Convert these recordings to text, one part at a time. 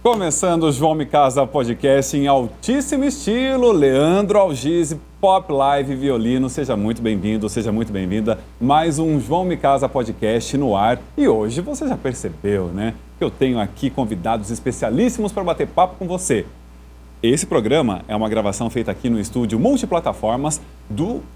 Começando o João Me Casa Podcast em altíssimo estilo, Leandro Algise, Pop Live Violino. Seja muito bem-vindo, seja muito bem-vinda. Mais um João Me Casa Podcast no ar. E hoje você já percebeu, né? Que eu tenho aqui convidados especialíssimos para bater papo com você. Esse programa é uma gravação feita aqui no estúdio multiplataformas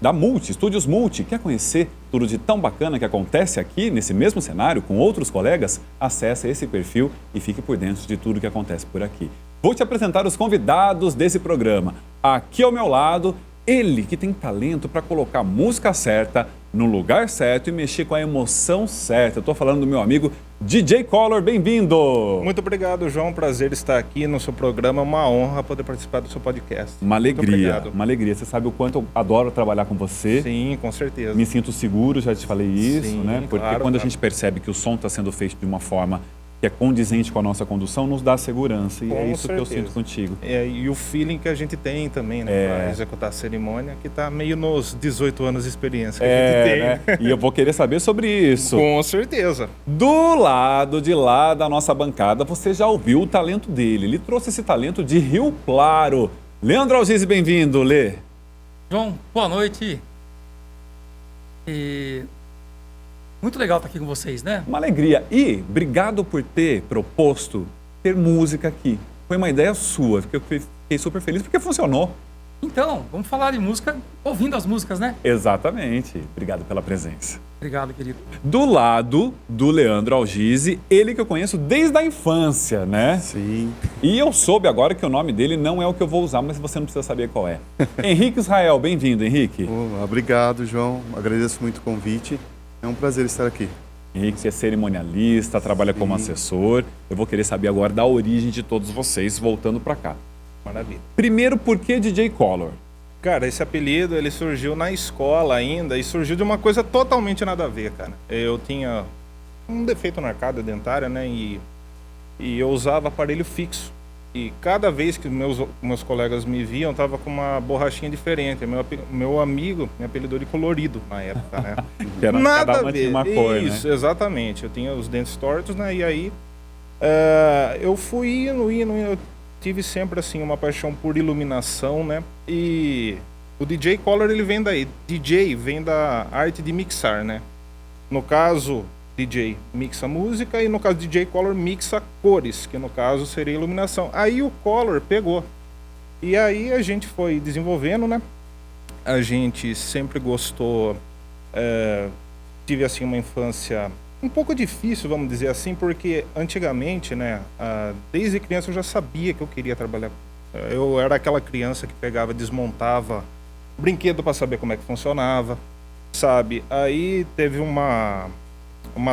da Multi, Estúdios Multi. Quer conhecer tudo de tão bacana que acontece aqui, nesse mesmo cenário, com outros colegas? Acesse esse perfil e fique por dentro de tudo que acontece por aqui. Vou te apresentar os convidados desse programa. Aqui ao meu lado, ele que tem talento para colocar a música certa no lugar certo e mexer com a emoção certa. Eu estou falando do meu amigo DJ Collor, bem-vindo! Muito obrigado, João. Prazer estar aqui no seu programa. É uma honra poder participar do seu podcast. Uma alegria, uma alegria. Você sabe o quanto eu adoro trabalhar com você. Sim, com certeza. Me sinto seguro, já te falei isso, Sim, né? Porque claro, quando a gente percebe que o som está sendo feito de uma forma que é condizente com a nossa condução, nos dá segurança. E é isso que eu sinto contigo. E o feeling que a gente tem também, né? Para executar a cerimônia, que está meio nos 18 anos de experiência que a gente tem. Né? E eu vou querer saber sobre isso. Com certeza. Do lado de lá da nossa bancada, você já ouviu o talento dele. Ele trouxe esse talento de Rio Claro. Leandro Algise, bem-vindo, Lê. João, boa noite. Muito legal estar aqui com vocês, né? Uma alegria. E obrigado por ter proposto ter música aqui. Foi uma ideia sua, eu fiquei super feliz porque funcionou. Então, vamos falar de música ouvindo as músicas, né? Exatamente. Obrigado pela presença. Obrigado, querido. Do lado do Leandro Algise, ele que eu conheço desde a infância, né? Sim. E eu soube agora que o nome dele não é o que eu vou usar, mas você não precisa saber qual é. Henrique Israel, bem-vindo, Henrique. Obrigado, João. Agradeço muito o convite. É um prazer estar aqui. Henrique, você é cerimonialista, trabalha como assessor. Eu vou querer saber agora da origem de todos vocês, voltando para cá. Maravilha. Primeiro, por que DJ Collor? Cara, esse apelido, ele surgiu na escola ainda e surgiu de uma coisa totalmente nada a ver, cara. Eu tinha um defeito na arcada dentária, né? E eu usava aparelho fixo. E cada vez que meus colegas me viam, tava com uma borrachinha diferente. Meu amigo me apelidou de colorido na época, né? Nada a ver. Uma cor, isso, né? Exatamente. Eu tinha os dentes tortos, né? E aí eu fui indo. Eu tive sempre, assim, uma paixão por iluminação, né? E o DJ Collor, ele vem daí. DJ vem da arte de mixar, né? No caso, DJ mixa música e no caso DJ Collor mixa cores, que no caso seria iluminação. Aí o Collor pegou. E aí a gente foi desenvolvendo, né? A gente sempre gostou, tive assim uma infância um pouco difícil, vamos dizer assim, porque antigamente, né, desde criança eu já sabia que eu queria trabalhar. Eu era aquela criança que pegava, desmontava brinquedo para saber como é que funcionava, sabe? Aí teve uma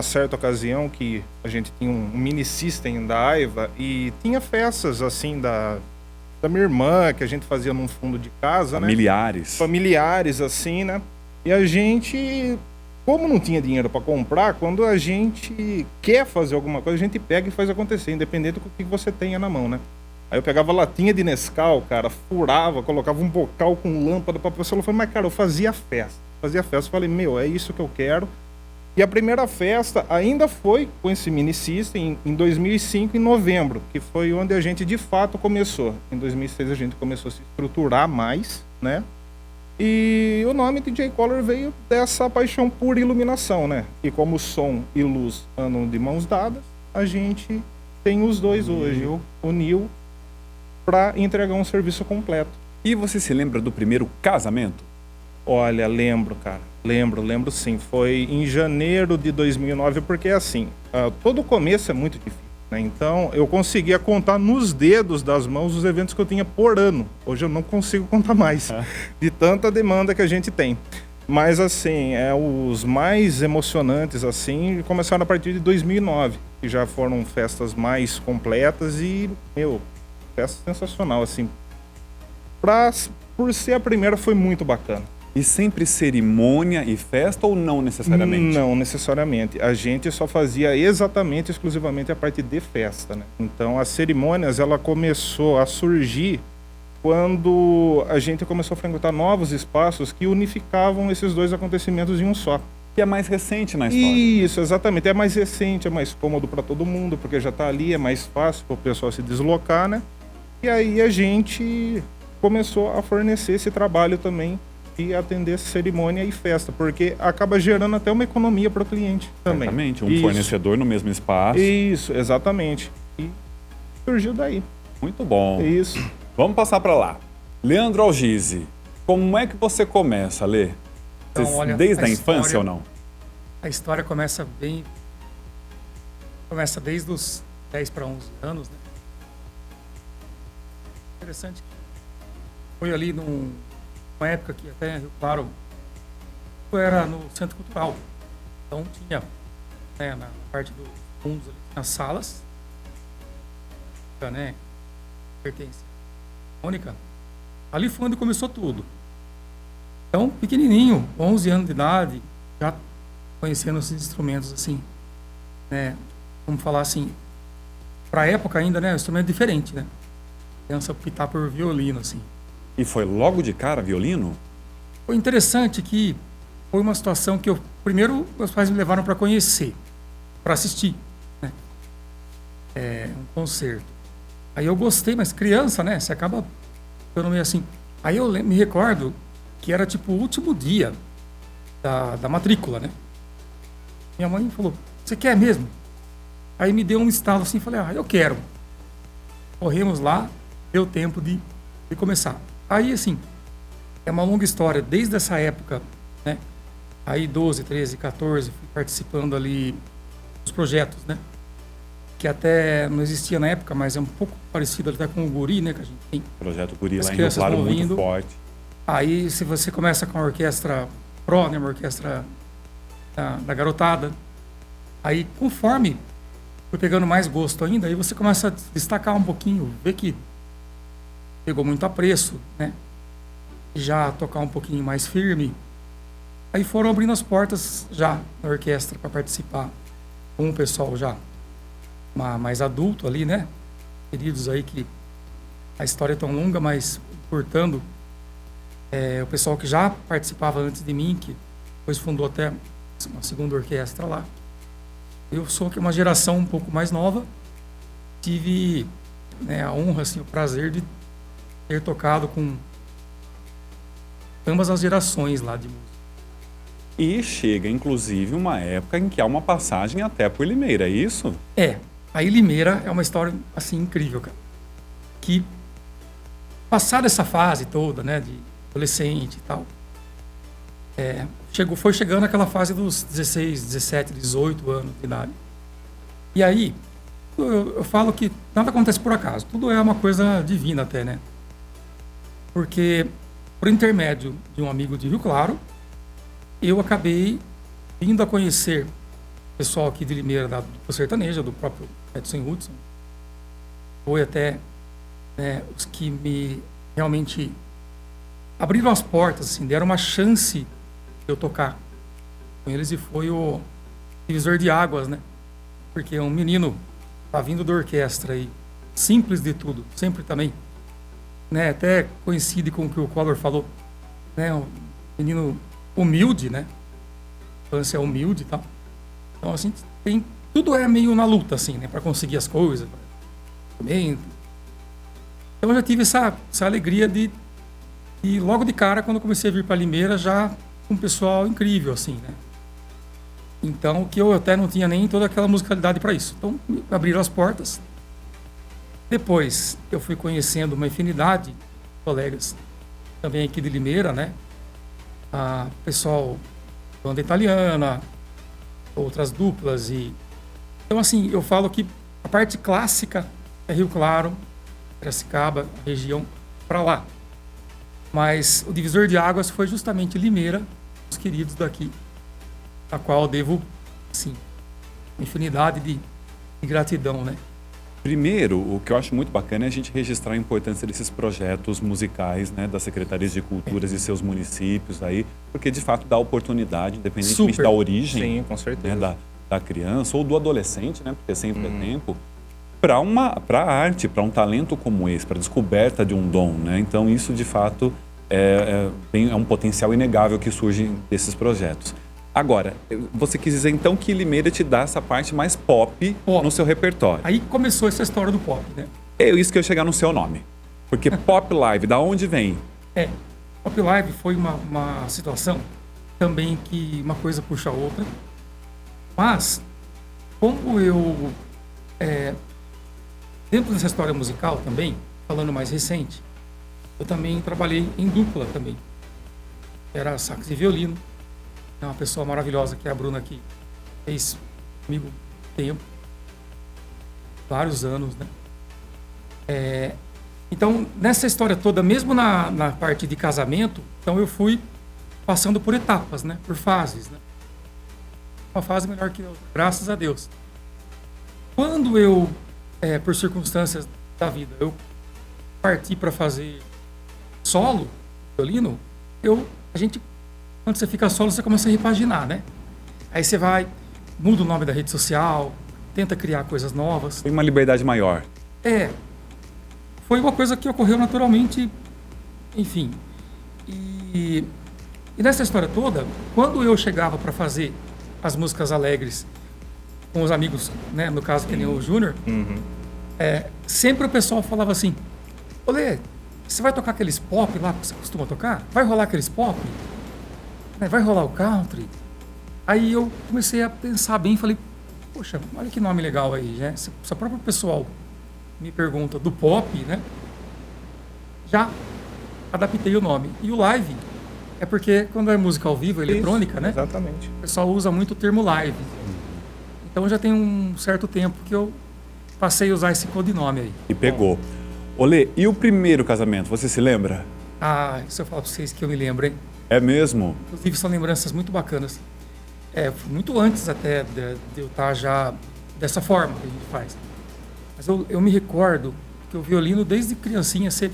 certa ocasião que a gente tinha um mini system da Aiva e tinha festas assim da minha irmã que a gente fazia num fundo de casa, familiares, né? Familiares assim, né? E a gente, como não tinha dinheiro para comprar, quando a gente quer fazer alguma coisa, a gente pega e faz acontecer, independente do que você tenha na mão, né? Aí eu pegava latinha de Nescau, cara, furava, colocava um bocal com lâmpada para a pessoa. Eu falei, mas cara, eu fazia festa. Falei, é isso que eu quero. E a primeira festa ainda foi com esse mini system em 2005, em novembro, que foi onde a gente de fato começou. Em 2006 a gente começou a se estruturar mais, né? E o nome DJ Collor veio dessa paixão por iluminação, né? E como som e luz andam de mãos dadas, a gente tem os dois hoje, uniu para entregar um serviço completo. E você se lembra do primeiro casamento? Olha, lembro, cara. Lembro sim. Foi em janeiro de 2009, porque assim, todo o começo é muito difícil, né? Então, eu conseguia contar nos dedos das mãos os eventos que eu tinha por ano. Hoje eu não consigo contar mais, de tanta demanda que a gente tem. Mas, assim, os mais emocionantes, assim, começaram a partir de 2009, que já foram festas mais completas e, festa sensacional, assim. Por ser a primeira, foi muito bacana. E sempre cerimônia e festa ou não necessariamente? Não necessariamente. A gente só fazia exclusivamente a parte de festa, né? Então, as cerimônias, ela começou a surgir quando a gente começou a frequentar novos espaços que unificavam esses dois acontecimentos em um só. Que é mais recente na história. Isso, exatamente. É mais recente, é mais cômodo para todo mundo, porque já está ali, é mais fácil para o pessoal se deslocar, né? E aí a gente começou a fornecer esse trabalho também e atender cerimônia e festa, porque acaba gerando até uma economia para o cliente também. Exatamente, um fornecedor no mesmo espaço. Isso, exatamente. E surgiu daí. Muito bom. Isso. Vamos passar para lá. Leandro Algisi, como é que você começa, Lê? Então, olha, desde a infância ou não? A história começa bem... Começa desde os 10 para 11 anos, né? Interessante. Foi ali numa época que até, claro, eu era no Centro Cultural. Então tinha, né, na parte dos fundos ali, nas salas, né, pertence à Mônica. Ali foi onde começou tudo. Então, pequenininho, 11 anos de idade, já conhecendo esses instrumentos assim, né, vamos falar assim, para a época ainda, né, um instrumento diferente, né? Criança optar por violino, assim. E foi logo de cara violino? Foi interessante que foi uma situação que primeiro meus pais me levaram para conhecer, para assistir, né? Um concerto. Aí eu gostei, mas criança, né? Você acaba ficando meio assim. Aí eu me recordo que era tipo o último dia da matrícula, né? Minha mãe falou, você quer mesmo? Aí me deu um estalo assim, falei, eu quero. Corremos lá, deu tempo de começar. Aí, assim, é uma longa história. Desde essa época, né? Aí 12, 13, 14, fui participando ali dos projetos, né? Que até não existia na época, mas é um pouco parecido até com o Guri, né? Que a gente tem. Projeto Guri As lá em Rio crianças Claro, vão muito vindo. forte. Aí, se você começa com a orquestra pro, né? Uma orquestra da garotada. Aí, conforme fui pegando mais gosto ainda, aí você começa a destacar um pouquinho, ver que pegou muito apreço, né? Já tocar um pouquinho mais firme. Aí foram abrindo as portas já na orquestra para participar com o pessoal já mais adulto ali, né? Queridos aí que a história é tão longa, mas importando o pessoal que já participava antes de mim, que depois fundou até uma segunda orquestra lá. Eu sou uma geração um pouco mais nova, tive, né, a honra, assim, o prazer de ter tocado com ambas as gerações lá de música. E chega, inclusive, uma época em que há uma passagem até por Limeira, é isso? Aí Limeira é uma história, assim, incrível, cara. Que, passada essa fase toda, né, de adolescente e tal, foi chegando aquela fase dos 16, 17, 18 anos de idade. E aí, eu falo que nada acontece por acaso, tudo é uma coisa divina até, né? Porque, por intermédio de um amigo de Rio Claro, eu acabei vindo a conhecer o pessoal aqui de Limeira, do sertaneja, do próprio Edson Hudson. Foi até, né, os que me realmente abriram as portas, assim, deram uma chance de eu tocar com eles, e foi o divisor de águas, né? Porque um menino tá vindo da orquestra aí, simples de tudo, sempre também, né? Até coincide com o que o Collor falou, né? Um menino humilde, né? A infância é humilde e tal. Então, assim, tudo é meio na luta, assim, né? Para conseguir as coisas. Também. Então, eu já tive essa alegria e logo de cara, quando eu comecei a vir para Limeira, já com um pessoal incrível, assim, né? Então, que eu até não tinha nem toda aquela musicalidade para isso. Então, abriram as portas. Depois, eu fui conhecendo uma infinidade de colegas também aqui de Limeira, né? Pessoal, banda italiana, outras duplas. Então, assim, eu falo que a parte clássica é Rio Claro, Piracicaba, região para lá. Mas o divisor de águas foi justamente Limeira, os queridos daqui, a qual eu devo, assim, infinidade de gratidão, né? Primeiro, o que eu acho muito bacana é a gente registrar a importância desses projetos musicais, né, das secretarias de culturas e seus municípios aí, porque de fato dá oportunidade, independentemente da origem, sim, com certeza, né, da criança ou do adolescente, né, porque sempre é tempo, para a arte, para um talento como esse, para a descoberta de um dom, né? Então isso de fato é um potencial inegável que surge desses projetos. Agora, você quis dizer então que Limeira te dá essa parte mais pop no seu repertório. Aí começou essa história do pop, né? É isso que eu ia chegar no seu nome. Porque Pop Live, da onde vem? Pop Live foi uma situação também que uma coisa puxa a outra. Mas, como eu... dentro dessa história musical também, falando mais recente, eu também trabalhei em dupla também. Era sax e violino. É uma pessoa maravilhosa que é a Bruna, que fez comigo tempo, vários anos, né? Então, nessa história toda, mesmo na parte de casamento, então eu fui passando por etapas, né? Por fases, né? Uma fase melhor que outra, graças a Deus. Quando eu, por circunstâncias da vida, eu parti para fazer solo, violino, quando você fica solo, você começa a repaginar, né? Aí você muda o nome da rede social, tenta criar coisas novas. Tem uma liberdade maior. Foi uma coisa que ocorreu naturalmente, enfim. E nessa história toda, quando eu chegava para fazer as músicas alegres com os amigos, né? No caso, que nem o Júnior, sempre o pessoal falava assim: Olê, você vai tocar aqueles pop lá que você costuma tocar? Vai rolar aqueles pop? Vai rolar o country? Aí eu comecei a pensar bem e falei: poxa, olha que nome legal aí, né? Se o próprio pessoal me pergunta do pop, né? Já adaptei o nome. E o live é porque quando é música ao vivo, eletrônica, né? Exatamente. O pessoal usa muito o termo live. Então já tem um certo tempo que eu passei a usar esse codinome aí. E pegou. Olê, e o primeiro casamento, você se lembra? Isso eu falo pra vocês que eu me lembro, hein? É mesmo? Inclusive são lembranças muito bacanas. Muito antes até de eu estar já dessa forma que a gente faz. Mas eu me recordo que o violino, desde criancinha, você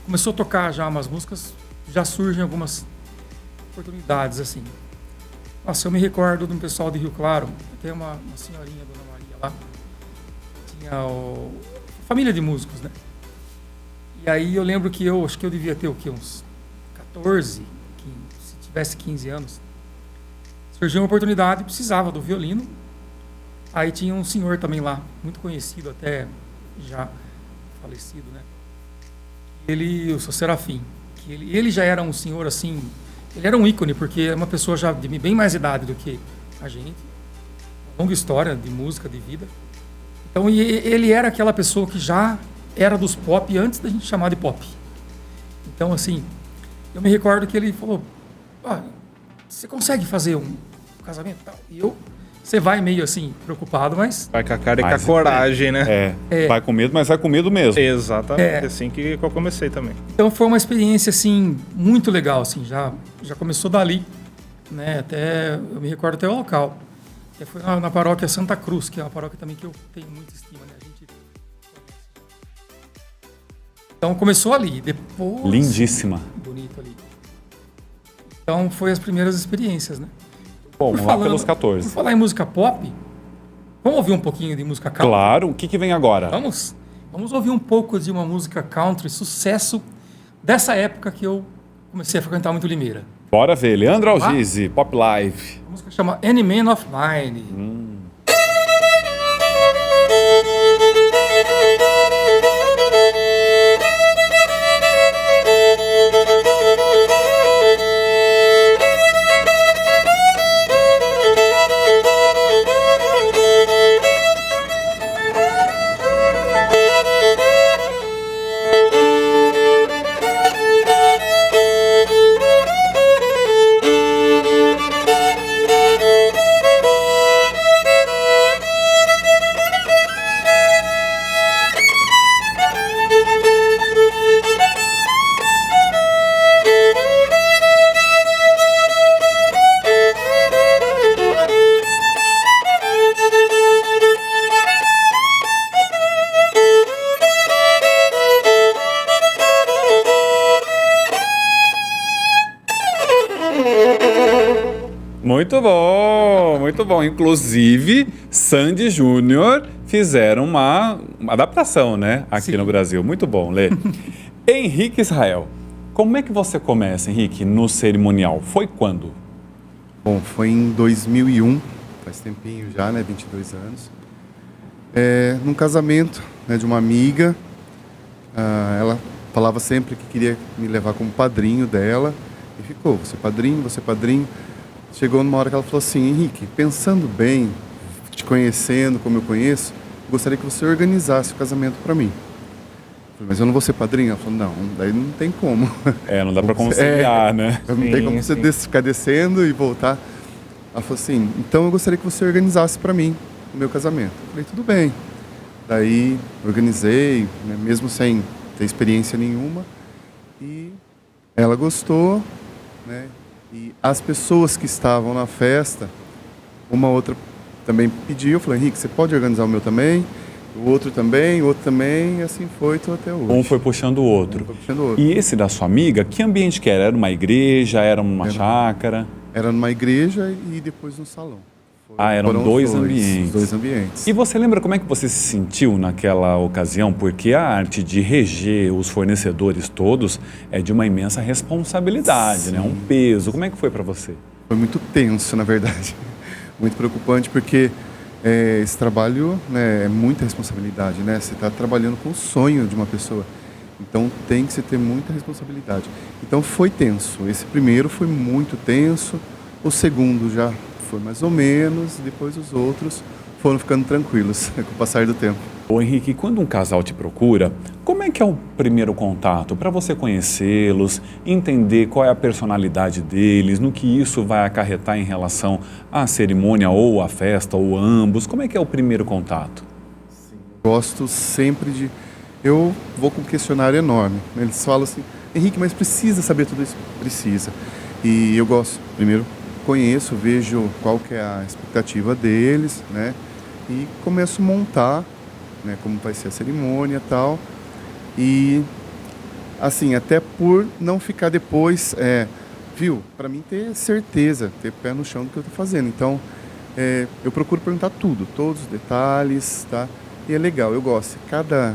começou a tocar já umas músicas, já surgem algumas oportunidades, assim. Nossa, eu me recordo de um pessoal de Rio Claro, tem uma senhorinha, Dona Maria, lá, tinha família de músicos, né? E aí eu lembro que acho que eu devia ter o quê? Uns 14, 15, se tivesse 15 anos. Surgiu uma oportunidade, precisava do violino. Aí tinha um senhor também lá, muito conhecido, até já falecido, né? O seu Serafim. Ele já era um senhor assim, ele era um ícone, porque é uma pessoa já de bem mais idade do que a gente. Uma longa história de música, de vida. Então, ele era aquela pessoa que já era dos pop antes da gente chamar de pop. Então, assim, eu me recordo que ele falou: você consegue fazer um casamento e tal? E você vai meio assim, preocupado, mas... Vai com a cara e com a coragem, né? Vai com medo, mas vai com medo mesmo. Exatamente, assim que eu comecei também. Então foi uma experiência, assim, muito legal, assim, já começou dali, né? Eu me recordo até o local. Foi na paróquia Santa Cruz, que é uma paróquia também que eu tenho muita estima, né? Então começou ali, depois... Lindíssima. Bonito ali. Então foi as primeiras experiências, né? Bom, lá pelos 14. Por falar em música pop, vamos ouvir um pouquinho de música country? Claro, o que vem agora? Vamos ouvir um pouco de uma música country, sucesso dessa época que eu comecei a frequentar muito Limeira. Bora ver, Leandro Algisi, Pop Live. A música chama Any Man of Mine. Muito bom, muito bom. Inclusive, Sandy Júnior fizeram uma adaptação, né? Aqui Sim. no Brasil. Muito bom, Lê. Henrique Israel, como é que você começa, Henrique, no cerimonial? Foi quando? Bom, foi em 2001, faz tempinho já, né? 22 anos. Num casamento, né, de uma amiga, ela falava sempre que queria me levar como padrinho dela. E ficou, você é padrinho. Chegou numa hora que ela falou assim: Henrique, pensando bem, te conhecendo como eu conheço, gostaria que você organizasse o casamento para mim. Eu falei, mas eu não vou ser padrinho? Ela falou, não, daí não tem como. Não dá para conciliar, né? Não tem como você ficar descendo e voltar. Ela falou assim, então eu gostaria que você organizasse para mim o meu casamento. Eu falei, tudo bem. Daí organizei, né, mesmo sem ter experiência nenhuma. E ela gostou, né? E as pessoas que estavam na festa, uma outra também pediu. Eu falei, Henrique, você pode organizar o meu também? O outro também, e assim foi, estou até hoje. Um foi puxando o outro. E esse da sua amiga, que ambiente que era? Era uma igreja, era uma chácara? Era numa igreja e depois no salão. Eram dois ambientes. Os dois ambientes. E você lembra como é que você se sentiu naquela ocasião? Porque a arte de reger os fornecedores todos é de uma imensa responsabilidade, né? Um peso. Como é que foi para você? Foi muito tenso, na verdade. Muito preocupante, porque esse trabalho, né, é muita responsabilidade, né? Você está trabalhando com o sonho de uma pessoa. Então tem que se ter muita responsabilidade. Então foi tenso. Esse primeiro foi muito tenso. O segundo já foi mais ou menos. Depois os outros foram ficando tranquilos com o passar do tempo. Ô Henrique, quando um casal te procura, como é que é o primeiro contato? Para você conhecê-los, entender qual é a personalidade deles, no que isso vai acarretar em relação à cerimônia ou à festa, ou ambos. Como é que é o primeiro contato? Sim, gosto sempre de... Eu vou com um questionário enorme. Eles falam assim, Henrique, mas precisa saber tudo isso? Precisa. E eu gosto, primeiro, conheço, vejo qual que é a expectativa deles, né? E começo a montar, né, como vai ser a cerimônia e tal. E, assim, até por não ficar depois, para mim ter certeza, ter pé no chão do que eu estou fazendo. Então, eu procuro perguntar tudo, todos os detalhes, tá? E é legal, eu gosto. Cada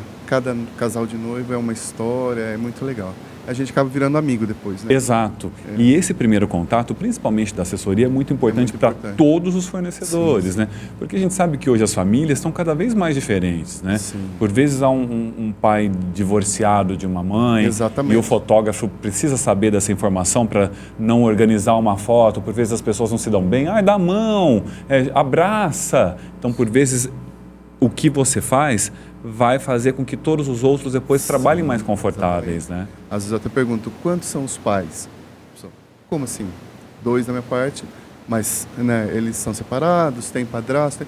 casal de noivo é uma história, é muito legal. A gente acaba virando amigo depois, né? Exato. E esse primeiro contato, principalmente da assessoria, é muito importante para todos os fornecedores, né? Porque a gente sabe que hoje as famílias estão cada vez mais diferentes, né? Sim. Por vezes há um pai divorciado de uma mãe. Exatamente. E o fotógrafo precisa saber dessa informação para não organizar uma foto. Por vezes as pessoas não se dão bem. Dá a mão, abraça. Então, por vezes, o que você faz vai fazer com que todos os outros depois trabalhem mais confortáveis, né? Às vezes eu até pergunto, quantos são os pais? Como assim? 2 da minha parte, mas, né, eles são separados, tem padrasto?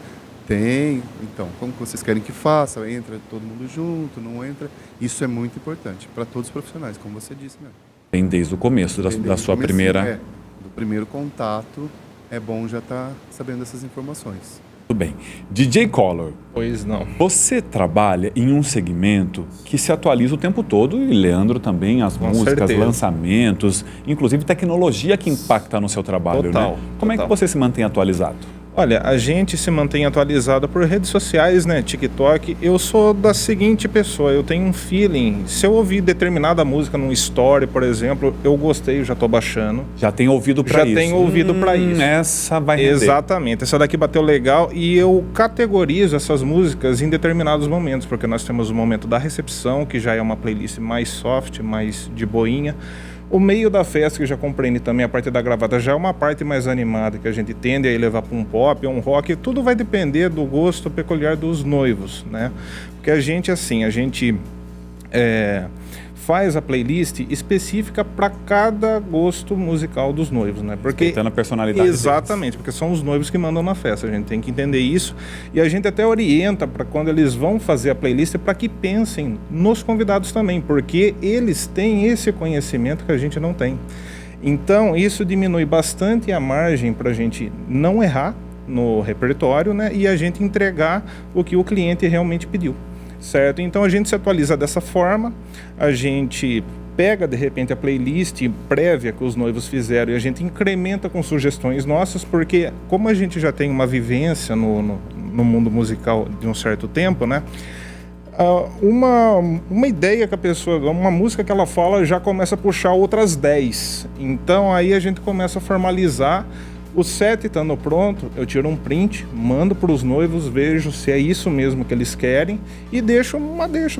Tem. Então, como que vocês querem que faça? Entra todo mundo junto, não entra? Isso é muito importante para todos os profissionais, como você disse mesmo. Tem desde o começo da sua primeira... Do primeiro contato, é bom já estar sabendo dessas informações. Tudo bem. DJ Color. Pois não. Você trabalha em um segmento que se atualiza o tempo todo e Leandro também, as músicas, lançamentos, inclusive tecnologia que impacta no seu trabalho, né? Como é que você se mantém atualizado? Olha, a gente se mantém atualizado por redes sociais, né? TikTok. Eu sou da seguinte pessoa, eu tenho um feeling. Se eu ouvir determinada música num story, por exemplo, eu gostei, eu já tô baixando. Já tem ouvido para isso. Já tenho ouvido para isso. Essa vai render. Exatamente. Essa daqui bateu legal e eu categorizo essas músicas em determinados momentos, porque nós temos o momento da recepção, que já é uma playlist mais soft, mais de boinha. O meio da festa, que já compreende também a parte da gravata, já é uma parte mais animada, que a gente tende a levar para um pop, um rock, tudo vai depender do gosto peculiar dos noivos, né? Porque a gente faz a playlist específica para cada gosto musical dos noivos, né? Porque respeitando a personalidade exatamente, deles. Porque são os noivos que mandam na festa, a gente tem que entender isso e a gente até orienta para quando eles vão fazer a playlist para que pensem nos convidados também, porque eles têm esse conhecimento que a gente não tem. Então isso diminui bastante a margem para a gente não errar no repertório, né? E a gente entregar o que o cliente realmente pediu. Certo? Então a gente se atualiza dessa forma, a gente pega de repente a playlist prévia que os noivos fizeram e a gente incrementa com sugestões nossas, porque como a gente já tem uma vivência no mundo musical de um certo tempo, né? Uma ideia que a pessoa, uma música que ela fala já começa a puxar outras 10. Então aí a gente começa a formalizar O set estando pronto, eu tiro um print, mando para os noivos, vejo se é isso mesmo que eles querem e deixo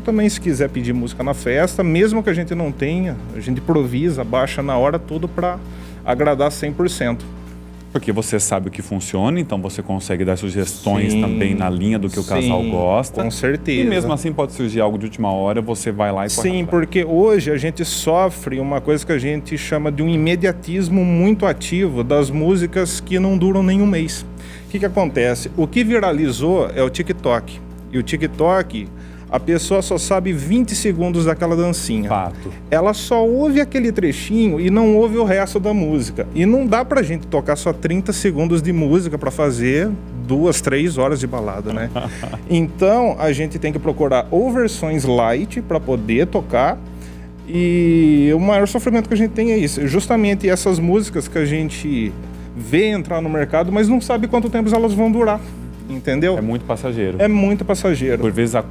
também se quiser pedir música na festa, mesmo que a gente não tenha, a gente improvisa, baixa na hora tudo para agradar 100%. Porque você sabe o que funciona, então você consegue dar sugestões Sim, também na linha do que o casal gosta. Com certeza. E mesmo assim pode surgir algo de última hora, você vai lá e corre Sim, atrás. porque hoje a gente sofre uma coisa que a gente chama de um imediatismo muito ativo das músicas que não duram nem um mês. O que acontece? O que viralizou é o TikTok. E o TikTok, a pessoa só sabe 20 segundos daquela dancinha. Fato. Ela só ouve aquele trechinho e não ouve o resto da música. E não dá pra gente tocar só 30 segundos de música pra fazer 2, 3 horas de balada, né? Então, a gente tem que procurar ou versões light pra poder tocar. E o maior sofrimento que a gente tem é isso. Justamente essas músicas que a gente vê entrar no mercado, mas não sabe quanto tempo elas vão durar. Entendeu? É muito passageiro. É muito passageiro. Por vezes a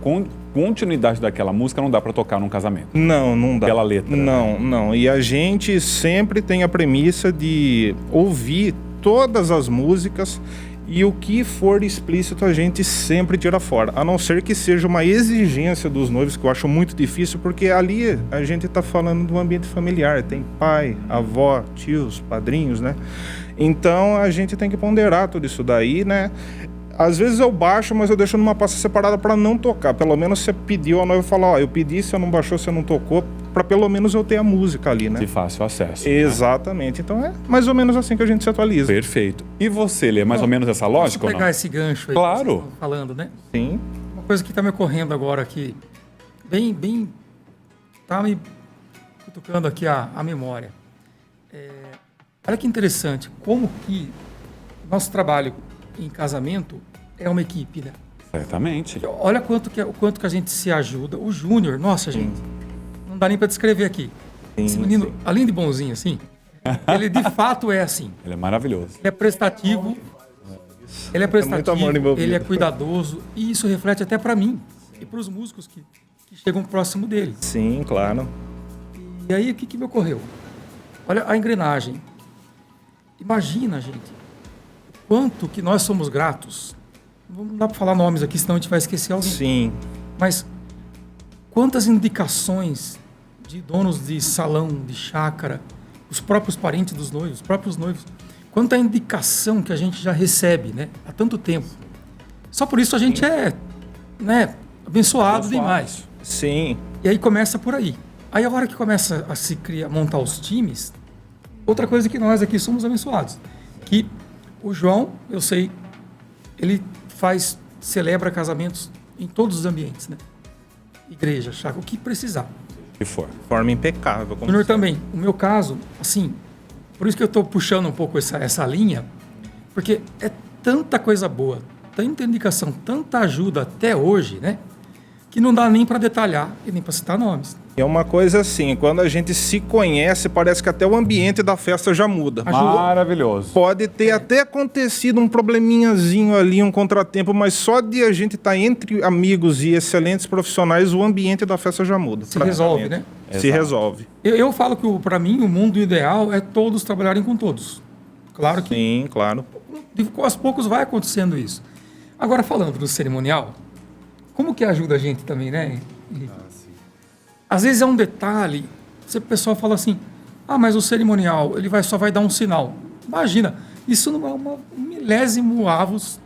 continuidade daquela música não dá pra tocar num casamento. Não dá. Pela letra. Não. E a gente sempre tem a premissa de ouvir todas as músicas e o que for explícito a gente sempre tira fora. A não ser que seja uma exigência dos noivos, que eu acho muito difícil, porque ali a gente tá falando do ambiente familiar. Tem pai, avó, tios, padrinhos, né? Então a gente tem que ponderar tudo isso daí, né? Às vezes eu baixo, mas eu deixo numa pasta separada para não tocar. Pelo menos você pediu, a noiva fala, ó, eu pedi, você não baixou, você não tocou, para pelo menos eu ter a música ali, né? De fácil acesso. Exatamente. Então é mais ou menos assim que a gente se atualiza. Perfeito. E você, Lê, mais ou menos essa lógica Posso ou pegar não? esse gancho aí Claro. que vocês estão falando, né? Sim. Uma coisa que está me ocorrendo agora aqui, bem, tá me cutucando aqui a memória. Olha que interessante, como que nosso trabalho em casamento é uma equipe, né? Certamente. Olha o quanto que a gente se ajuda. O Júnior, nossa, gente, não dá nem para descrever aqui. Esse menino, além de bonzinho assim, ele de fato é assim. Ele é maravilhoso. Ele é prestativo, muito amor envolvido. ele é cuidadoso, e isso reflete até para mim e para os músicos que chegam próximo dele. Sim, claro. E aí, o que me ocorreu? Olha a engrenagem. Imagina, gente, quanto que nós somos gratos. Não dá para falar nomes aqui, senão a gente vai esquecer alguém. Sim. Mas quantas indicações de donos de salão, de chácara, os próprios parentes dos noivos, os próprios noivos, quanta indicação que a gente já recebe, né? Há tanto tempo. Só por isso a gente é, né, abençoado demais. Sim. E aí começa por aí. Aí a hora que começa a se criar, montar os times, outra coisa que nós aqui somos abençoados, que o João, eu sei, ele celebra casamentos em todos os ambientes, né? Igreja, chácara, o que precisar. Se for. Forma impecável. O Júnior também. O meu caso, assim, por isso que eu estou puxando um pouco essa linha, porque é tanta coisa boa, tanta indicação, tanta ajuda até hoje, né? Que não dá nem para detalhar e nem para citar nomes. É uma coisa assim, quando a gente se conhece, parece que até o ambiente da festa já muda. Maravilhoso. Pode ter até acontecido um probleminhazinho ali, um contratempo, mas só de a gente estar entre amigos e excelentes profissionais, o ambiente da festa já muda. Se resolve, né? Se Exato. resolve. Eu falo que, para mim, o mundo ideal é todos trabalharem com todos. Claro que Sim, claro. aos poucos vai acontecendo isso. Agora, falando do cerimonial, como que ajuda a gente também, né, Henrique? Às vezes é um detalhe, o pessoal fala assim, mas o cerimonial, ele só vai dar um sinal. Imagina, isso não é um milésimo avos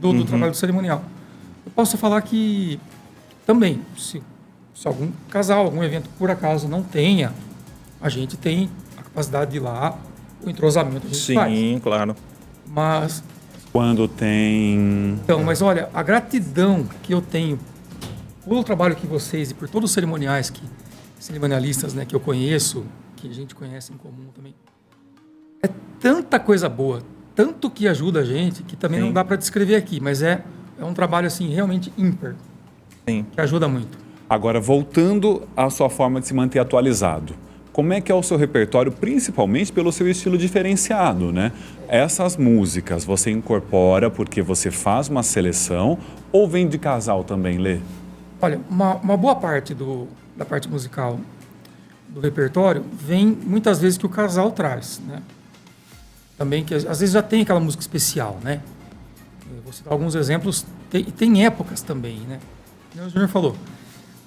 do trabalho do cerimonial. Eu posso falar que também, se algum casal, algum evento por acaso não tenha, a gente tem a capacidade de ir lá, o entrosamento a gente faz. Sim, claro. Mas Quando tem... Então, mas olha, a gratidão que eu tenho pelo trabalho que vocês e por todos os cerimonialistas, né, que eu conheço, que a gente conhece em comum também, é tanta coisa boa, tanto que ajuda a gente, que também não dá para descrever aqui, mas é um trabalho assim realmente ímpar, Sim. que ajuda muito. Agora, voltando à sua forma de se manter atualizado, como é que é o seu repertório, principalmente pelo seu estilo diferenciado, né? Essas músicas você incorpora porque você faz uma seleção ou vem de casal também, Lê? Olha, uma boa parte da parte musical do repertório vem muitas vezes que o casal traz, né? também, que às vezes já tem aquela música especial, né? Eu vou citar alguns exemplos, tem épocas também, né? Como o Júnior falou,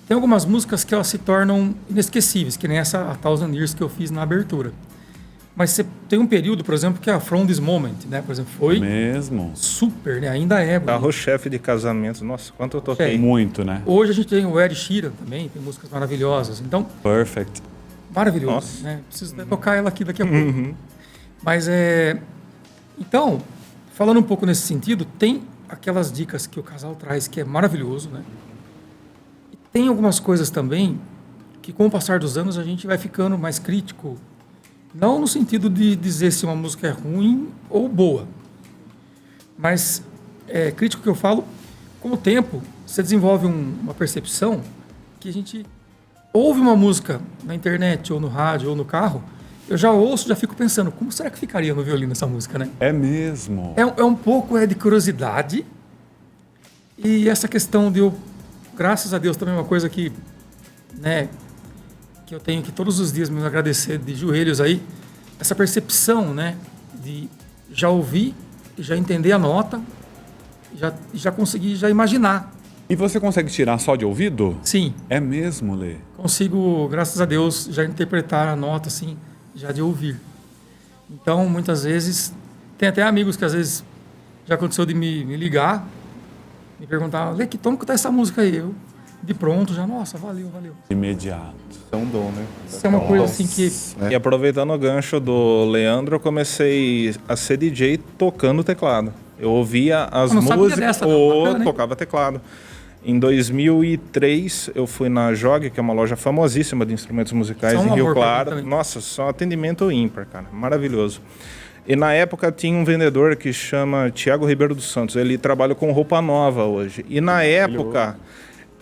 tem algumas músicas que elas se tornam inesquecíveis, que nem essa A Thousand Years que eu fiz na abertura. Mas você tem um período, por exemplo, que é a From This Moment, né? Por exemplo, foi Mesmo. super, né? Ainda é. Carro-chefe de casamento. Nossa, quanto eu toquei. Muito, né? Hoje a gente tem o Ed Sheeran também, tem músicas maravilhosas. Então, Perfect. maravilhoso, Nossa. né? Preciso até tocar ela aqui daqui a pouco. Mas então, falando um pouco nesse sentido, tem aquelas dicas que o casal traz que é maravilhoso, né? E tem algumas coisas também que com o passar dos anos a gente vai ficando mais crítico, não no sentido de dizer se uma música é ruim ou boa, mas crítico que eu falo, com o tempo você desenvolve uma percepção que a gente ouve uma música na internet ou no rádio ou no carro, eu já ouço, já fico pensando, como será que ficaria no violino essa música, né? É mesmo. É um pouco de curiosidade. E essa questão de eu, graças a Deus, também é uma coisa que, né, que eu tenho que todos os dias me agradecer de joelhos aí, essa percepção, né, de já ouvir, já entender a nota, já conseguir já imaginar. E você consegue tirar só de ouvido? Sim, É mesmo, Lê? consigo, graças a Deus, já interpretar a nota assim, já de ouvir. Então, muitas vezes, tem até amigos que às vezes já aconteceu de me ligar, me perguntar, Lê, que tom que tá essa música aí? Eu, de pronto, já, nossa, valeu. Imediato. É um dom, né? Isso é uma coisa assim que... E aproveitando o gancho do Leandro, eu comecei a ser DJ tocando teclado. Eu ouvia as Eu não sabia músicas dessa, não. ou Bacana, hein? tocava teclado. Em 2003, eu fui na JOG, que é uma loja famosíssima de instrumentos musicais São um em Rio amor pra mim Claro. também. Nossa, só atendimento ímpar, cara. Maravilhoso. E na época tinha um vendedor que chama Tiago Ribeiro dos Santos. Ele trabalha com roupa nova hoje. E na época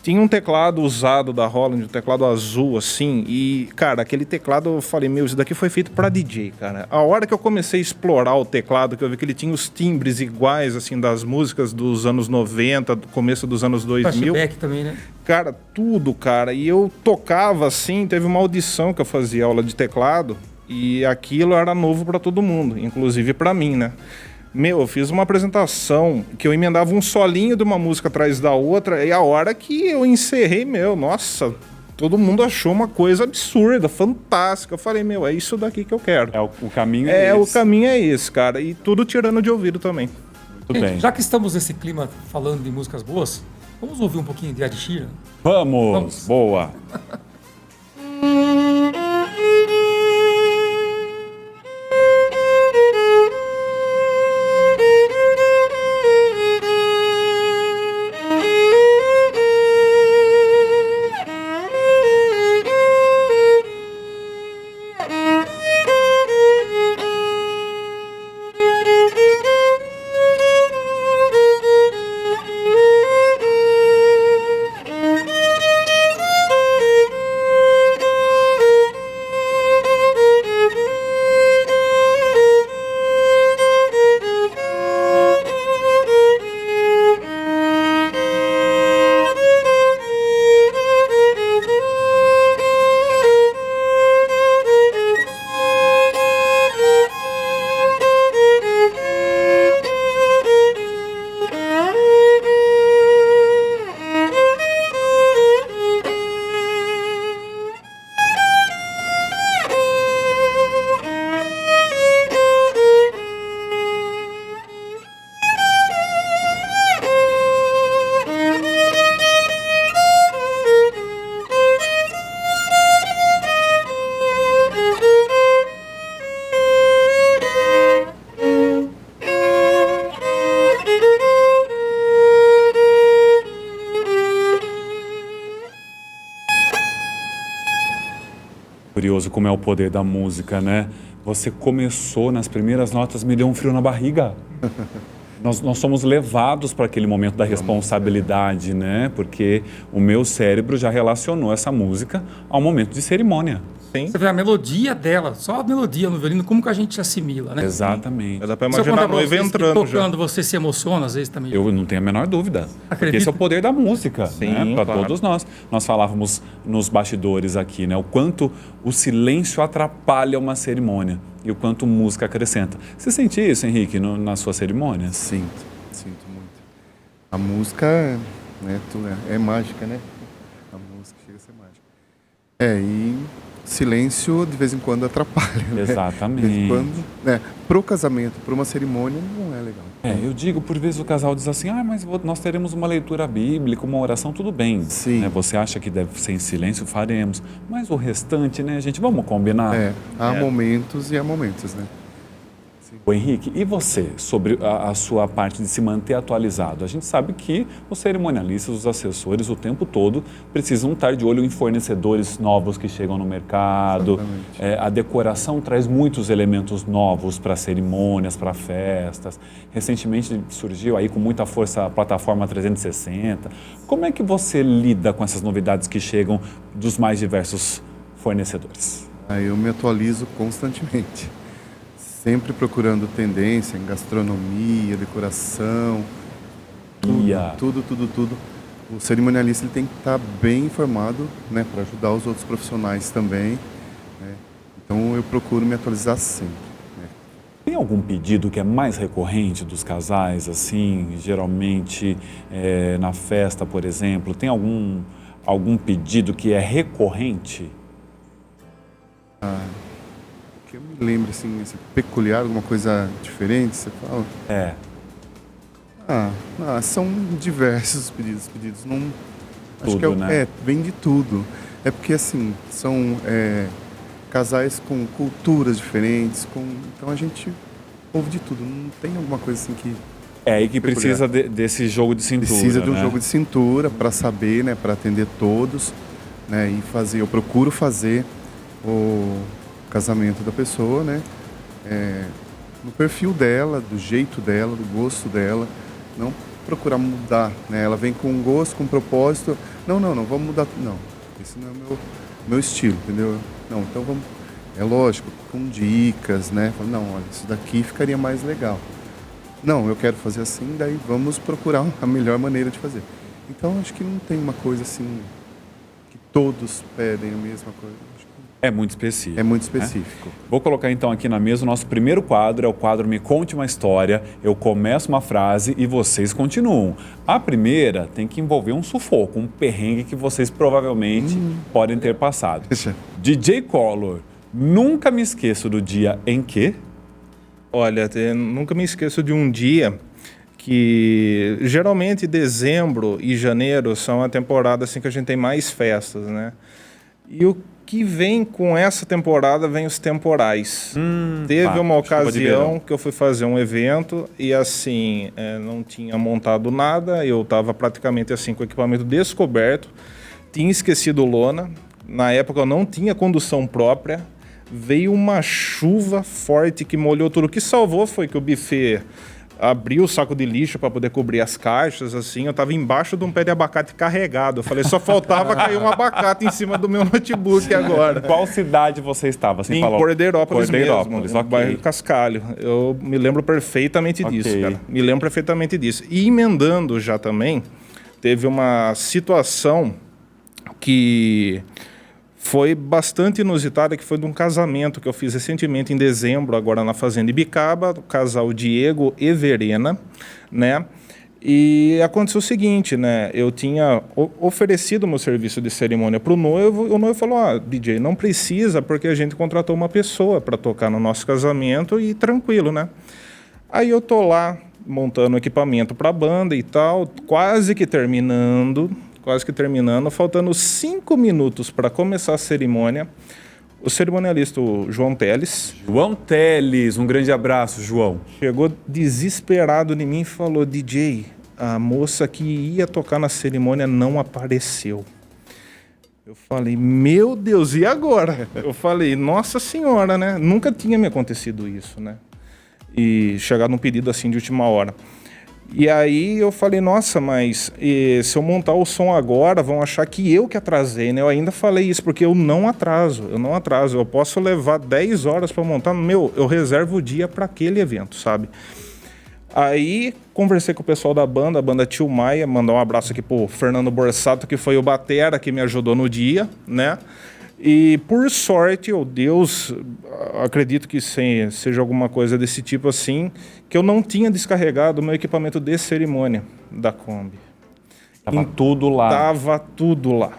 tinha um teclado usado da Roland, um teclado azul, assim. E, cara, aquele teclado, eu falei, meu, isso daqui foi feito pra DJ, cara. A hora que eu comecei a explorar o teclado, que eu vi que ele tinha os timbres iguais, assim, das músicas dos anos 90, do começo dos anos 2000. Flashback também, né? Cara, tudo, cara. E eu tocava assim, teve uma audição que eu fazia aula de teclado e aquilo era novo pra todo mundo, inclusive pra mim, né? Meu, eu fiz uma apresentação que eu emendava um solinho de uma música atrás da outra e a hora que eu encerrei, nossa, todo mundo achou uma coisa absurda, fantástica. Eu falei, meu, é isso daqui que eu quero. O caminho O esse. caminho é esse, cara. E tudo tirando de ouvido também. Tudo Gente, bem. já que estamos nesse clima falando de músicas boas, vamos ouvir um pouquinho de Ed Sheeran? Vamos. Boa. Curioso como é o poder da música, né? Você começou nas primeiras notas, me deu um frio na barriga. Nós somos levados para aquele momento da responsabilidade, né? Porque o meu cérebro já relacionou essa música ao momento de cerimônia. Sim. Você vê a melodia dela, só a melodia no violino, como que a gente assimila, né? Exatamente. Dá pra Se eu imaginar contar a pra noiva vocês que entrando já. tocando, você se emociona às vezes também. Eu não tenho a menor dúvida. Porque Acredito. esse é o poder da música, Sim, né? Para claro. todos nós. Nós falávamos nos bastidores aqui, né? O quanto o silêncio atrapalha uma cerimônia e o quanto música acrescenta. Você sente isso, Henrique, nas suas cerimônias? Sinto muito. A música né, é mágica, né? A música chega a ser mágica. E silêncio de vez em quando atrapalha, né? Exatamente. De vez em quando, né? Pro casamento, para uma cerimônia, não é legal. Eu digo, por vezes o casal diz assim, mas nós teremos uma leitura bíblica, uma oração, tudo bem. Sim. Né? Você acha que deve ser em silêncio, faremos. Mas o restante, né, gente, vamos combinar? Há momentos e há momentos, né? O Henrique, e você, sobre a sua parte de se manter atualizado? A gente sabe que os cerimonialistas, os assessores, o tempo todo precisam estar de olho em fornecedores novos que chegam no mercado. A decoração traz muitos elementos novos para cerimônias, para festas. Recentemente surgiu aí com muita força a plataforma 360. Como é que você lida com essas novidades que chegam dos mais diversos fornecedores? Eu me atualizo constantemente. Sempre procurando tendência em gastronomia, decoração, tudo. O cerimonialista ele tem que estar bem informado, né, para ajudar os outros profissionais também. Né? Então eu procuro me atualizar sempre. Né? Tem algum pedido que é mais recorrente dos casais, assim, geralmente na festa, por exemplo? Tem algum pedido que é recorrente? Que eu me lembro, assim, peculiar, alguma coisa diferente, você fala? São diversos pedidos. Não, acho tudo, que né? Vem de tudo. É porque, assim, são casais com culturas diferentes, então a gente ouve de tudo. Não tem alguma coisa assim que... E que precisa desse jogo de cintura, Precisa de um né? jogo de cintura para saber, né, para atender todos, né, e fazer. Eu procuro fazer o casamento da pessoa, né, no perfil dela, do jeito dela, do gosto dela, não procurar mudar, né? Ela vem com um gosto, com um propósito, não, vamos mudar, não, esse não é meu estilo, entendeu? Não, então vamos, é lógico, com dicas, né? Não, olha, isso daqui ficaria mais legal. Não, eu quero fazer assim, daí vamos procurar a melhor maneira de fazer. Então acho que não tem uma coisa assim que todos pedem a mesma coisa. É muito específico. É muito específico. Vou colocar então aqui na mesa o nosso primeiro quadro, é o quadro Me Conte uma História. Eu começo uma frase e vocês continuam. A primeira tem que envolver um sufoco, um perrengue que vocês provavelmente podem ter passado. Deixa. DJ Collor, nunca me esqueço do dia em que... Olha, nunca me esqueço de um dia que geralmente dezembro e janeiro são a temporada assim que a gente tem mais festas, né? E o que vem com essa temporada vem os temporais. Teve uma ocasião que eu fui fazer um evento e assim, não tinha montado nada, eu estava praticamente assim com o equipamento descoberto, tinha esquecido lona, na época eu não tinha condução própria, veio uma chuva forte que molhou tudo. O que salvou foi que o buffet abriu o saco de lixo para poder cobrir as caixas, assim, eu estava embaixo de um pé de abacate carregado. Eu falei, só faltava cair um abacate em cima do meu notebook agora. Qual cidade você estava? Em Cordeirópolis mesmo, no ok. bairro de Cascalho. Eu me lembro perfeitamente disso, cara. Me lembro perfeitamente disso. E emendando já também, teve uma situação que foi bastante inusitada, que foi de um casamento que eu fiz recentemente em dezembro, agora na Fazenda Ibicaba, o casal Diego e Verena, né? E aconteceu o seguinte, né? Eu tinha oferecido meu serviço de cerimônia para o noivo, e o noivo falou, DJ, não precisa, porque a gente contratou uma pessoa para tocar no nosso casamento e tranquilo, né? Aí eu tô lá montando equipamento para a banda e tal, quase que terminando, faltando 5 minutos para começar a cerimônia, o cerimonialista o João Teles. João Teles, um grande abraço, João. Chegou desesperado em mim e falou, DJ, a moça que ia tocar na cerimônia não apareceu. Eu falei, meu Deus, e agora? Eu falei, nossa senhora, né? Nunca tinha me acontecido isso, né? E chegar num pedido assim de última hora. E aí eu falei, nossa, mas se eu montar o som agora, vão achar que eu que atrasei, né? Eu ainda falei isso, porque eu não atraso. Eu posso levar 10 horas para montar, eu reservo o dia para aquele evento, sabe? Aí conversei com o pessoal da banda, a banda Tio Maia, mandar um abraço aqui pro Fernando Borsato, que foi o batera que me ajudou no dia, né? E por sorte, Deus, acredito que seja alguma coisa desse tipo assim, que eu não tinha descarregado o meu equipamento de cerimônia da Kombi. Tava tudo lá. Tava tudo lá.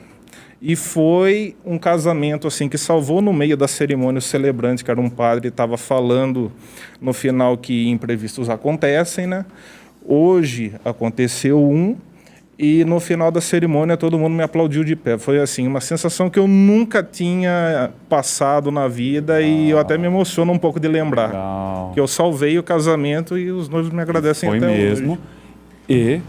E foi um casamento assim que salvou no meio da cerimônia o celebrante, que era um padre, estava falando no final que imprevistos acontecem, né? Hoje aconteceu e no final da cerimônia todo mundo me aplaudiu de pé. Foi assim, uma sensação que eu nunca tinha passado na vida e eu até me emociono um pouco de lembrar. Legal. Que eu salvei o casamento e os noivos me agradecem até mesmo. hoje. E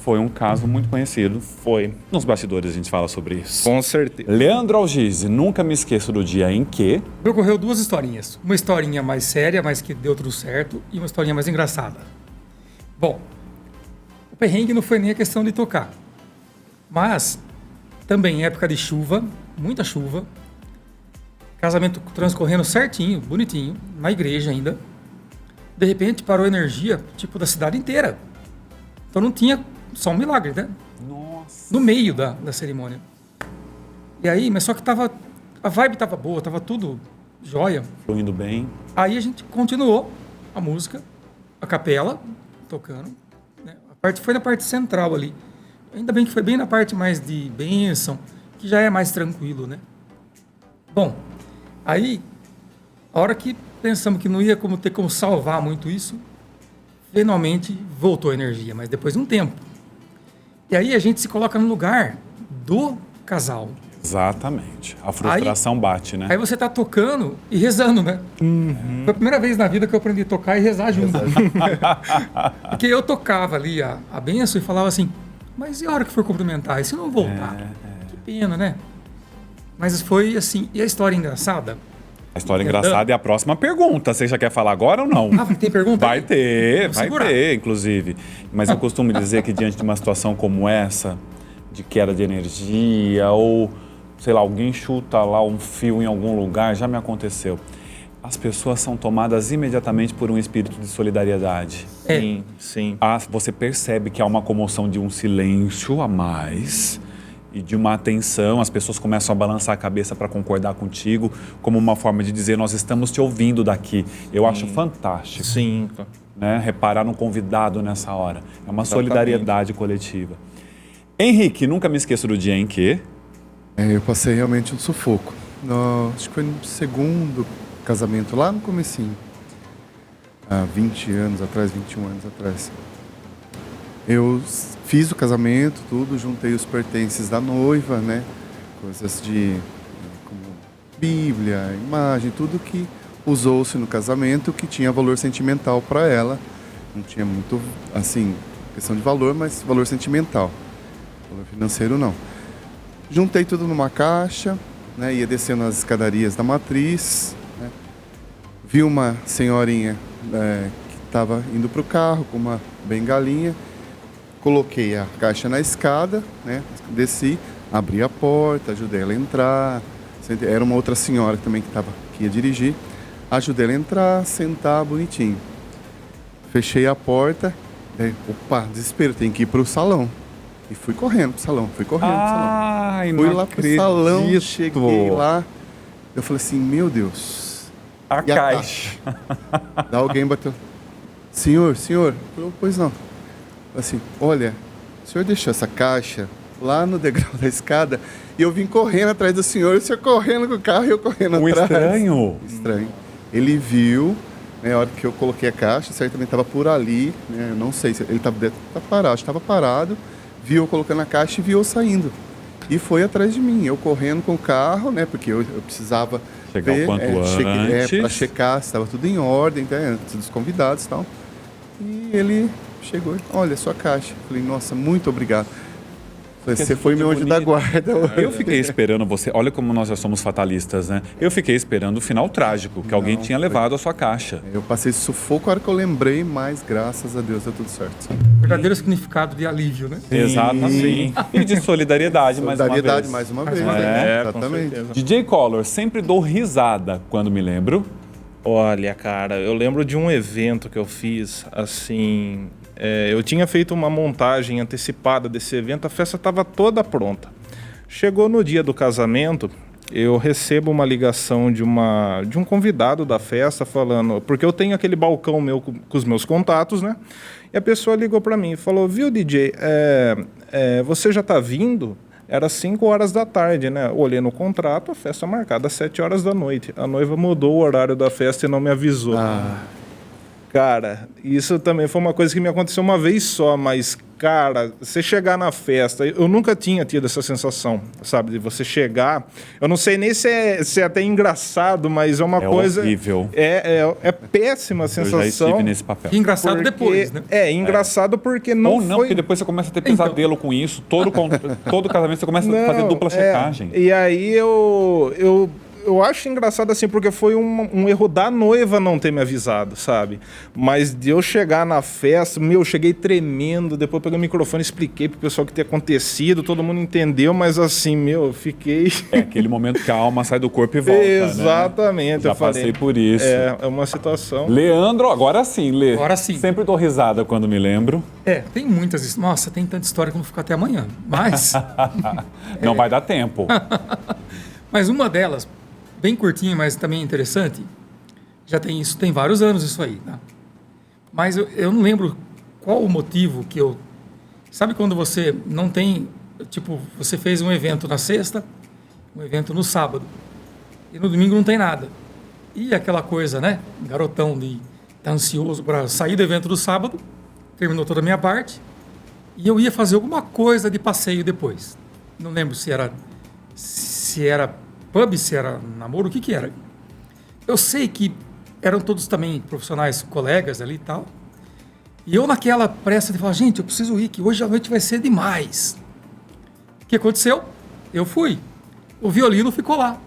foi um caso muito conhecido. Foi. Nos bastidores a gente fala sobre isso. Com certeza. Leandro Algise, nunca me esqueço do dia em que... Me ocorreu 2 historinhas. Uma historinha mais séria, mas que deu tudo certo, e uma historinha mais engraçada. Bom, o perrengue não foi nem a questão de tocar. Mas, também época de chuva, muita chuva, casamento transcorrendo certinho, bonitinho, na igreja ainda. De repente parou a energia, tipo, da cidade inteira. Então não tinha, só um milagre, né? Nossa. No meio da cerimônia. E aí, mas só que a vibe tava boa, tava tudo jóia. Fluindo bem. Aí a gente continuou a música, a capela, tocando. Né? Foi na parte central ali. Ainda bem que foi bem na parte mais de bênção, que já é mais tranquilo, né? Bom, aí, a hora que pensamos que não ia ter como salvar muito isso, finalmente voltou a energia, mas depois de um tempo. E aí a gente se coloca no lugar do casal. Exatamente. A frustração bate, né? Aí você tá tocando e rezando, né? Uhum. Foi a primeira vez na vida que eu aprendi a tocar e rezar junto. Porque eu tocava ali a bênção e falava assim, mas e a hora que for cumprimentar? E se não voltar? Que pena, né? Mas foi assim. E a história engraçada? A história engraçada é a próxima pergunta. Você já quer falar agora ou não? Ah, tem pergunta? Vai ter, Vamos vai ter, inclusive. Mas eu costumo dizer que diante de uma situação como essa, de queda de energia, ou, sei lá, alguém chuta lá um fio em algum lugar, já me aconteceu. As pessoas são tomadas imediatamente por um espírito de solidariedade. Sim, sim. Você percebe que há uma comoção de um silêncio a mais e de uma atenção. As pessoas começam a balançar a cabeça para concordar contigo, como uma forma de dizer, nós estamos te ouvindo daqui. Eu acho fantástico. Sim. Né? Reparar no convidado nessa hora. É uma solidariedade coletiva. Henrique, nunca me esqueço do dia em que... Eu passei realmente um sufoco. Acho que foi no segundo casamento, lá no comecinho. Há 20 anos atrás, 21 anos atrás. Eu fiz o casamento, tudo, juntei os pertences da noiva, né? Coisas como Bíblia, imagem, tudo que usou-se no casamento que tinha valor sentimental para ela. Não tinha muito, assim, questão de valor, mas valor sentimental. Valor financeiro, não. Juntei tudo numa caixa, né? Ia descendo as escadarias da matriz, né? Vi uma senhorinha que estava indo para o carro com uma bengalinha. Coloquei a caixa na escada, né? Desci, abri a porta, ajudei ela a entrar. Era uma outra senhora também que ia dirigir. Ajudei ela a entrar, sentar bonitinho. Fechei a porta. Daí, opa, desespero, tem que ir para o salão. E fui correndo pro salão, Fui lá pro salão, cheguei lá. Eu falei assim, meu Deus. A caixa. Daí alguém bateu. Senhor. Eu falei, pois não. Assim, olha, o senhor deixou essa caixa lá no degrau da escada e eu vim correndo atrás do senhor, o senhor correndo com o carro e eu correndo atrás. Estranho. Ele viu, né, a hora que eu coloquei a caixa, certamente estava por ali, né, eu não sei se ele estava parado, estava parado, viu eu colocando a caixa e viu eu saindo. E foi atrás de mim, eu correndo com o carro, né, porque eu precisava chegar o quanto antes. Para checar se estava tudo em ordem, né, antes dos convidados e tal. E ele chegou, olha, sua caixa. Falei, nossa, muito obrigado. Falei, você foi meu anjo da guarda. Eu fiquei esperando você, olha como nós já somos fatalistas, né? Eu fiquei esperando o final trágico, que alguém tinha levado a sua caixa. Eu passei sufoco a hora que eu lembrei, mas graças a Deus deu tudo certo. verdadeiro significado de alívio, né? Exatamente. E de solidariedade, Solidariedade, mais uma vez. mais uma vez, né? com Exatamente. certeza. DJ Collor, sempre dou risada quando me lembro. Olha, cara, eu lembro de um evento que eu fiz, assim... eu tinha feito uma montagem antecipada desse evento, a festa estava toda pronta. Chegou no dia do casamento, eu recebo uma ligação de um convidado da festa falando... Porque eu tenho aquele balcão meu com os meus contatos, né? E a pessoa ligou para mim e falou, viu, DJ, você já tá vindo? Era 5 horas da tarde, né? Olhei no contrato, a festa marcada às 7 horas da noite. A noiva mudou o horário da festa e não me avisou. Cara, isso também foi uma coisa que me aconteceu uma vez só, mas, cara, você chegar na festa, eu nunca tinha tido essa sensação, sabe? De você chegar, eu não sei nem se é até engraçado, mas é uma coisa... Horrível. É péssima a Eu sensação. já estive nesse papel. E engraçado depois, né? Engraçado porque não Ou não, foi... porque depois você começa a ter pesadelo com isso. Todo casamento você começa a fazer dupla checagem. E aí eu acho engraçado assim, porque foi um erro da noiva não ter me avisado, sabe? Mas de eu chegar na festa, eu cheguei tremendo, depois peguei o microfone, expliquei pro pessoal o que tinha acontecido, todo mundo entendeu, mas assim, eu fiquei... É aquele momento que a alma sai do corpo e volta, Exatamente, né? Já eu falei. passei por isso. É uma situação... Leandro, agora sim, Lê. Agora sim. Sempre dou risada quando me lembro. Tem muitas... Nossa, tem tanta história que eu vou ficar até amanhã. Mas... Não vai dar tempo. Mas uma delas, bem curtinha, mas também interessante, tem vários anos isso aí, tá? Mas eu não lembro qual o motivo que eu... Sabe quando você não tem... Tipo, você fez um evento na sexta, um evento no sábado, e no domingo não tem nada. E aquela coisa, né? Garotão de tá ansioso para sair do evento do sábado, terminou toda a minha parte, e eu ia fazer alguma coisa de passeio depois. Não lembro se era pub, se era namoro, o que era. Eu sei que eram todos também profissionais, colegas ali e tal. E eu naquela pressa de falar, gente, eu preciso ir, que hoje a noite vai ser demais. O que aconteceu? Eu fui. O violino ficou lá.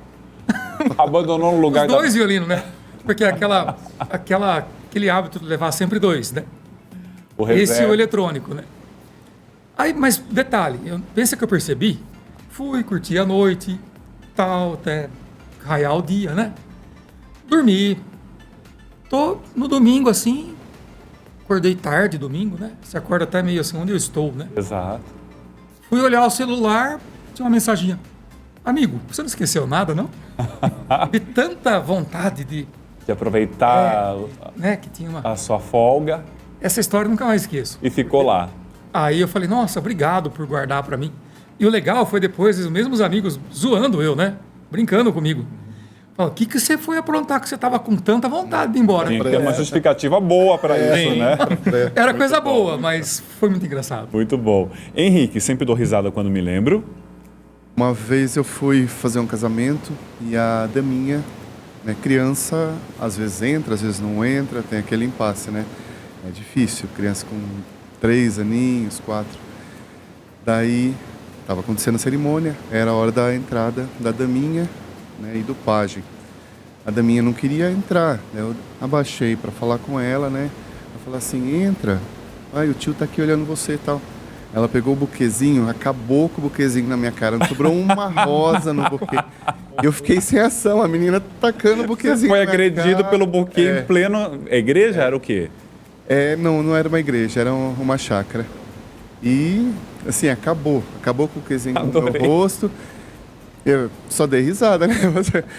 Abandonou no lugar Os dois violinos, né? Porque aquele hábito de levar sempre dois, né? o Esse e reserva. o eletrônico, né? Aí, mas detalhe, pensa que eu percebi, fui, curti a noite, tal, até raiar o dia, né? Dormi. Tô no domingo, assim, acordei tarde domingo, né? Você acorda até meio assim, onde eu estou, né? Exato. Fui olhar o celular, tinha uma mensaginha. Amigo, você não esqueceu nada, não? De tanta vontade de... De aproveitar né, que tinha uma... a sua folga Essa história eu nunca mais esqueço. e ficou lá. Aí eu falei, nossa, obrigado por guardar pra mim. E o legal foi depois os mesmos amigos zoando eu, né? Brincando comigo. Falaram, o que você foi aprontar que você tava com tanta vontade de ir embora? Tinha que ter uma justificativa boa para isso, né? Era coisa boa, mas foi muito engraçado. Muito bom. Henrique, sempre dou risada quando me lembro. Uma vez eu fui fazer um casamento e a daminha, né, criança, às vezes entra, às vezes não entra, tem aquele impasse, né? É difícil, criança com 3 aninhos, 4. Daí, estava acontecendo a cerimônia, era a hora da entrada da daminha, né, e do pajem. A daminha não queria entrar, né, eu abaixei para falar com ela, né? Eu falei assim, entra, ai, o tio tá aqui olhando você e tal. Ela pegou o buquezinho, acabou com o buquezinho na minha cara, não sobrou uma rosa no buquê. Eu fiquei sem ação, a menina tacando o buquezinho. Você foi na minha agredido cara. pelo buquê em pleno... A igreja era o quê? Não era uma igreja, era uma chácara. E, assim, acabou com o buquezinho no meu rosto. Eu só dei risada, né?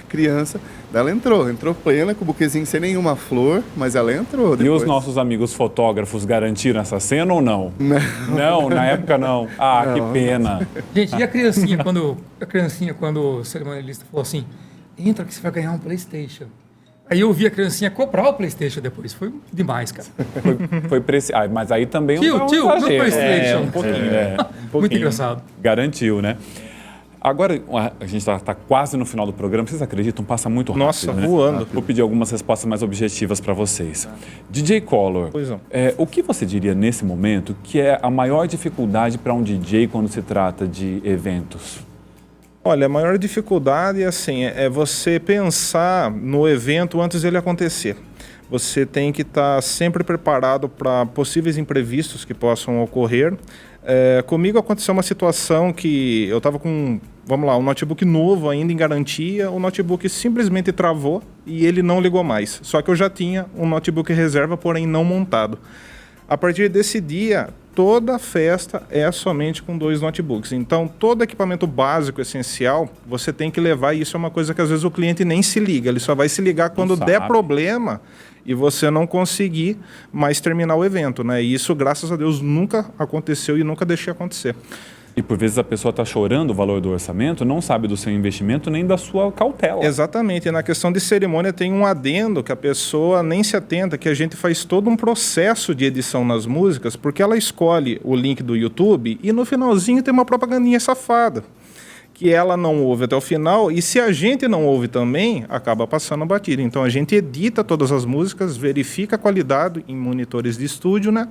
Criança. Ela entrou plena com o buquezinho sem nenhuma flor, mas ela entrou depois. E os nossos amigos fotógrafos garantiram essa cena ou não? Não, na época não. Ah, Não. que pena. Gente, e a criancinha quando o cerimonialista falou assim, entra que você vai ganhar um PlayStation. Aí eu vi a criancinha comprar o PlayStation depois. Foi demais, cara. Foi preciso. Ah, mas aí também Tio, um meu exagero. PlayStation. Um pouquinho. Muito engraçado. Garantiu, né? Agora, a gente está quase no final do programa. Vocês acreditam? Passa muito rápido, Nossa, né? voando. Vou pedir algumas respostas mais objetivas para vocês. DJ Collor, Pois não. o que você diria nesse momento que é a maior dificuldade para um DJ quando se trata de eventos? Olha, a maior dificuldade assim, é você pensar no evento antes dele acontecer. você tem que estar sempre preparado para possíveis imprevistos que possam ocorrer. Comigo aconteceu uma situação que eu estava com, vamos lá, um notebook novo ainda em garantia, o notebook simplesmente travou e ele não ligou mais. Só que eu já tinha um notebook reserva, porém não montado. A partir desse dia, toda festa é somente com 2 notebooks. Então, todo equipamento básico, essencial, você tem que levar. E isso é uma coisa que às vezes o cliente nem se liga. Ele só vai se ligar quando der problema e você não conseguir mais terminar o evento, né? E isso, graças a Deus, nunca aconteceu e nunca deixei acontecer. E por vezes a pessoa está chorando o valor do orçamento, não sabe do seu investimento nem da sua cautela. Exatamente. E na questão de cerimônia tem um adendo que a pessoa nem se atenta, que a gente faz todo um processo de edição nas músicas, porque ela escolhe o link do YouTube e no finalzinho tem uma propagandinha safada, que ela não ouve até o final, e se a gente não ouve também, acaba passando batida. Então a gente edita todas as músicas, verifica a qualidade em monitores de estúdio, né?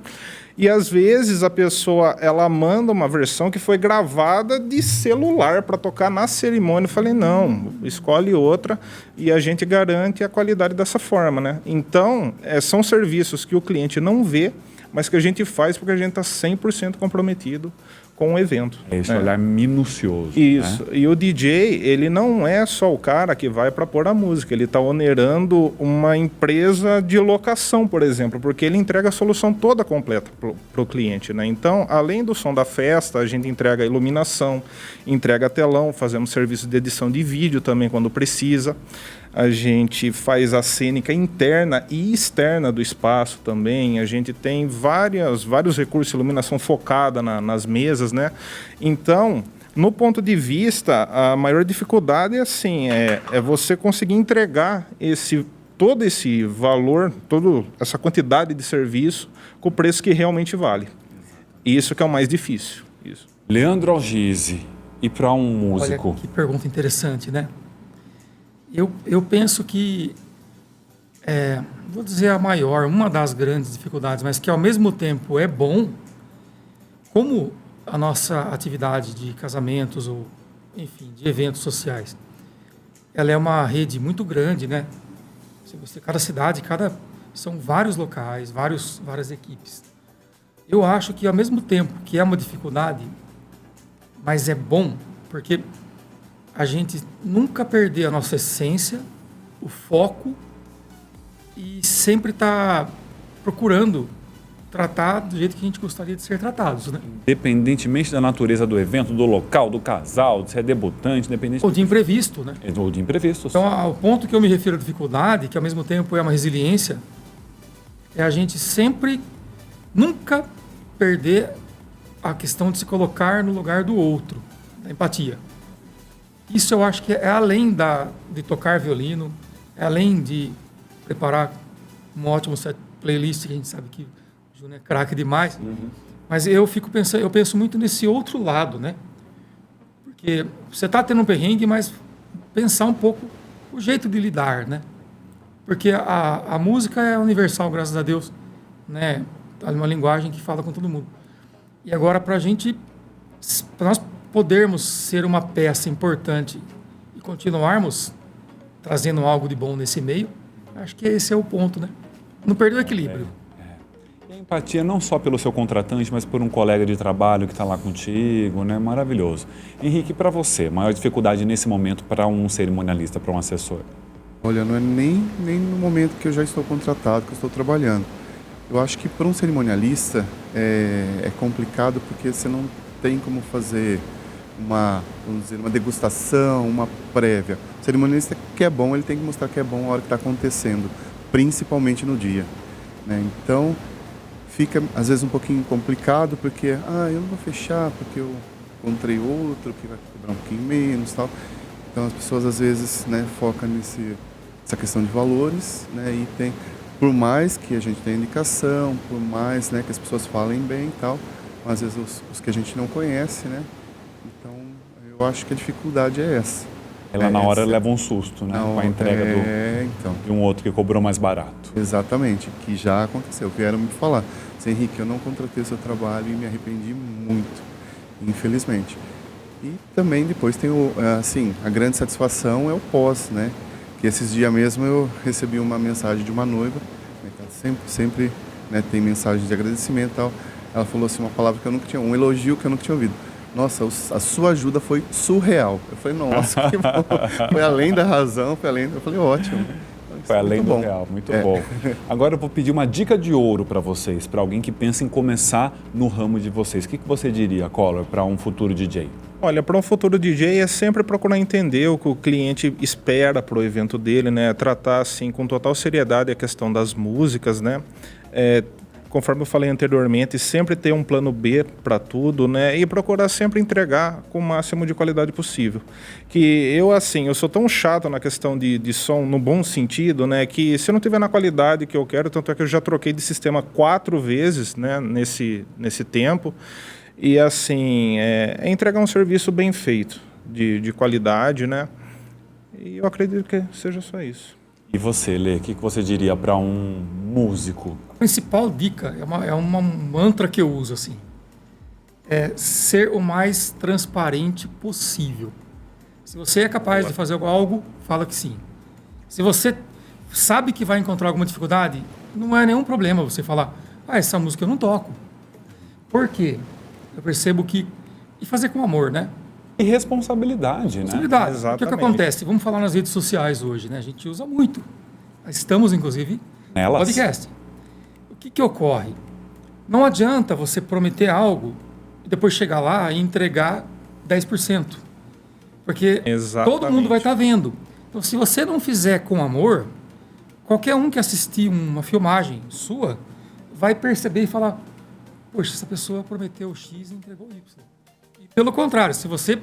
E às vezes a pessoa, ela manda uma versão que foi gravada de celular para tocar na cerimônia. Eu falei, não, escolhe outra e a gente garante a qualidade dessa forma, né? Então, são serviços que o cliente não vê, mas que a gente faz porque a gente está 100% comprometido com o evento. É esse olhar minucioso. Isso. Né? E o DJ, ele não é só o cara que vai para pôr a música, ele está onerando uma empresa de locação, por exemplo, porque ele entrega a solução toda completa para o cliente, né? Então, além do som da festa, a gente entrega a iluminação, entrega telão, fazemos serviço de edição de vídeo também quando precisa. A gente faz a cênica interna e externa do espaço também. A gente tem vários recursos de iluminação focada nas mesas, né? Então, no ponto de vista, a maior dificuldade é você conseguir entregar todo esse valor, toda essa quantidade de serviço com o preço que realmente vale. Isso que é o mais difícil. Isso. Leandro Algisi, e para um músico? Olha, que pergunta interessante, né? Eu penso que, vou dizer a maior, uma das grandes dificuldades, mas que ao mesmo tempo é bom, como a nossa atividade de casamentos ou, enfim, de eventos sociais, ela é uma rede muito grande, né? Cada cidade, são vários locais, várias equipes. Eu acho que ao mesmo tempo que é uma dificuldade, mas é bom, porque a gente nunca perder a nossa essência, o foco e sempre tá procurando tratar do jeito que a gente gostaria de ser tratados, né? Independentemente da natureza do evento, do local, do casal, de se é debutante, independente... Ou de imprevisto, né? Ou de imprevistos. Então, ao ponto que eu me refiro à dificuldade, que ao mesmo tempo é uma resiliência, é a gente sempre, nunca perder a questão de se colocar no lugar do outro, da empatia. Isso eu acho que é além de tocar violino, é além de preparar um ótimo set playlist, que a gente sabe que o Júnior é craque demais, mas eu penso muito nesse outro lado, né? Porque você está tendo um perrengue, mas pensar um pouco o jeito de lidar, né? Porque a música é universal, graças a Deus, né? É uma linguagem que fala com todo mundo. E agora, para nós podermos ser uma peça importante e continuarmos trazendo algo de bom nesse meio, acho que esse é o ponto, né? Não perder o equilíbrio. E a empatia não só pelo seu contratante, mas por um colega de trabalho que está lá contigo, né? Maravilhoso. Henrique, para você, maior dificuldade nesse momento para um cerimonialista, para um assessor? Olha, não é nem no momento que eu já estou contratado, que eu estou trabalhando. Eu acho que para um cerimonialista é complicado porque você não tem como fazer vamos dizer, uma degustação, uma prévia. O cerimonialista que é bom, ele tem que mostrar que é bom a hora que está acontecendo, principalmente no dia, né? Então, fica às vezes um pouquinho complicado porque, eu não vou fechar porque eu encontrei outro que vai cobrar um pouquinho menos e tal. Então, as pessoas às vezes, né, focam nessa questão de valores, né, e tem, por mais que a gente tenha indicação, por mais, né, que as pessoas falem bem e tal, mas às vezes os que a gente não conhece, né? Então, eu acho que a dificuldade é essa. Ela na hora leva um susto, né? Com a entrega de um outro que cobrou mais barato. Exatamente, que já aconteceu. Vieram me falar, Henrique, eu não contratei o seu trabalho e me arrependi muito, infelizmente. E também depois tem a grande satisfação é o pós, né? Que esses dias mesmo eu recebi uma mensagem de uma noiva sempre né, tem mensagem de agradecimento e tal. Ela falou assim uma palavra que eu nunca tinha, um elogio que eu nunca tinha ouvido. Nossa, a sua ajuda foi surreal. Eu falei, nossa, que bom. Foi além da razão, foi além. Eu falei, ótimo. Foi além muito do bom. real, muito bom. Agora eu vou pedir uma dica de ouro para vocês, para alguém que pensa em começar no ramo de vocês. O que você diria, Collor, para um futuro DJ? Olha, para um futuro DJ é sempre procurar entender o que o cliente espera para o evento dele, né? Tratar assim com total seriedade a questão das músicas, né? Conforme eu falei anteriormente, sempre ter um plano B para tudo, né? E procurar sempre entregar com o máximo de qualidade possível. Que eu sou tão chato na questão de som, no bom sentido, né? Que se eu não tiver na qualidade que eu quero, tanto é que eu já troquei de sistema 4 vezes, né? Nesse tempo. E assim, é entregar um serviço bem feito, de qualidade, né? E eu acredito que seja só isso. E você, Lê, o que você diria para um músico? A principal dica é uma mantra que eu uso, assim. É ser o mais transparente possível. Se você é capaz de fazer algo, fala que sim. Se você sabe que vai encontrar alguma dificuldade, não é nenhum problema você falar, essa música eu não toco. Por quê? Eu percebo que... E fazer com amor, né? E responsabilidade, né? Responsabilidade. Exatamente. O que acontece? Vamos falar nas redes sociais hoje, né? A gente usa muito. Estamos, inclusive, Nelas. no podcast. O que ocorre? Não adianta você prometer algo e depois chegar lá e entregar 10%. Porque Exatamente. todo mundo vai estar vendo. Então, se você não fizer com amor, qualquer um que assistir uma filmagem sua vai perceber e falar, poxa, essa pessoa prometeu X e entregou Y. E pelo contrário, se você,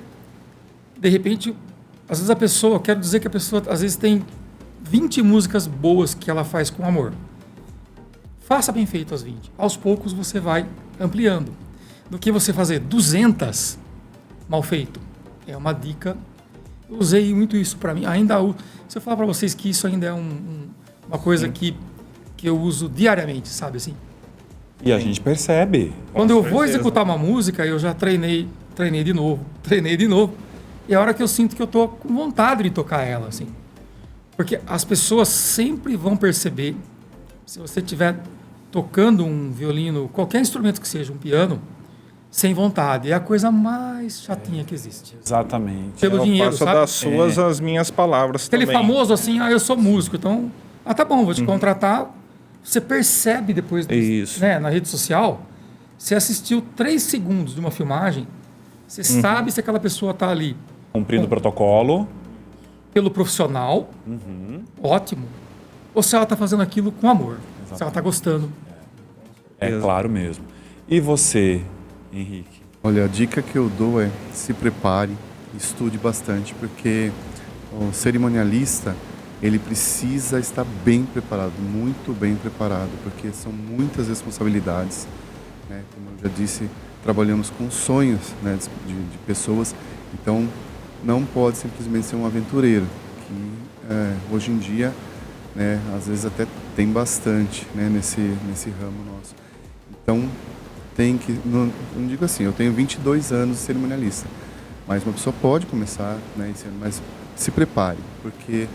de repente, às vezes quero dizer que a pessoa, às vezes tem 20 músicas boas que ela faz com amor. Faça bem feito as 20. Aos poucos você vai ampliando. Do que você fazer 200 mal feito. É uma dica. Eu usei muito isso para mim. Se eu falar para vocês que isso ainda é uma coisa que eu uso diariamente, sabe assim? E a gente percebe. Quando eu vou executar uma música, eu já treinei de novo. E a hora que eu sinto que eu tô com vontade de tocar ela, assim. Porque as pessoas sempre vão perceber, se você estiver tocando um violino, qualquer instrumento que seja, um piano, sem vontade. É a coisa mais chatinha que existe. Exatamente. Pelo dinheiro, Eu passo sabe? das suas as minhas palavras Aquele também. famoso assim, eu sou músico, então... tá bom, vou te contratar. Você percebe depois, Isso. né, na rede social, você assistiu 3 segundos de uma filmagem, você sabe se aquela pessoa está ali Cumprindo o protocolo. pelo profissional, ótimo, ou se ela está fazendo aquilo com amor, se ela está gostando. É claro mesmo. E você, Henrique? Olha, a dica que eu dou é se prepare, estude bastante, porque o cerimonialista, ele precisa estar bem preparado, muito bem preparado, porque são muitas responsabilidades, né? Como eu já disse, trabalhamos com sonhos, né, de pessoas, então não pode simplesmente ser um aventureiro, que hoje em dia, né, às vezes até tem bastante, né, nesse ramo nosso. Então, tem que, não digo assim, eu tenho 22 anos de cerimonialista, mas uma pessoa pode começar, né, mas se prepare, porque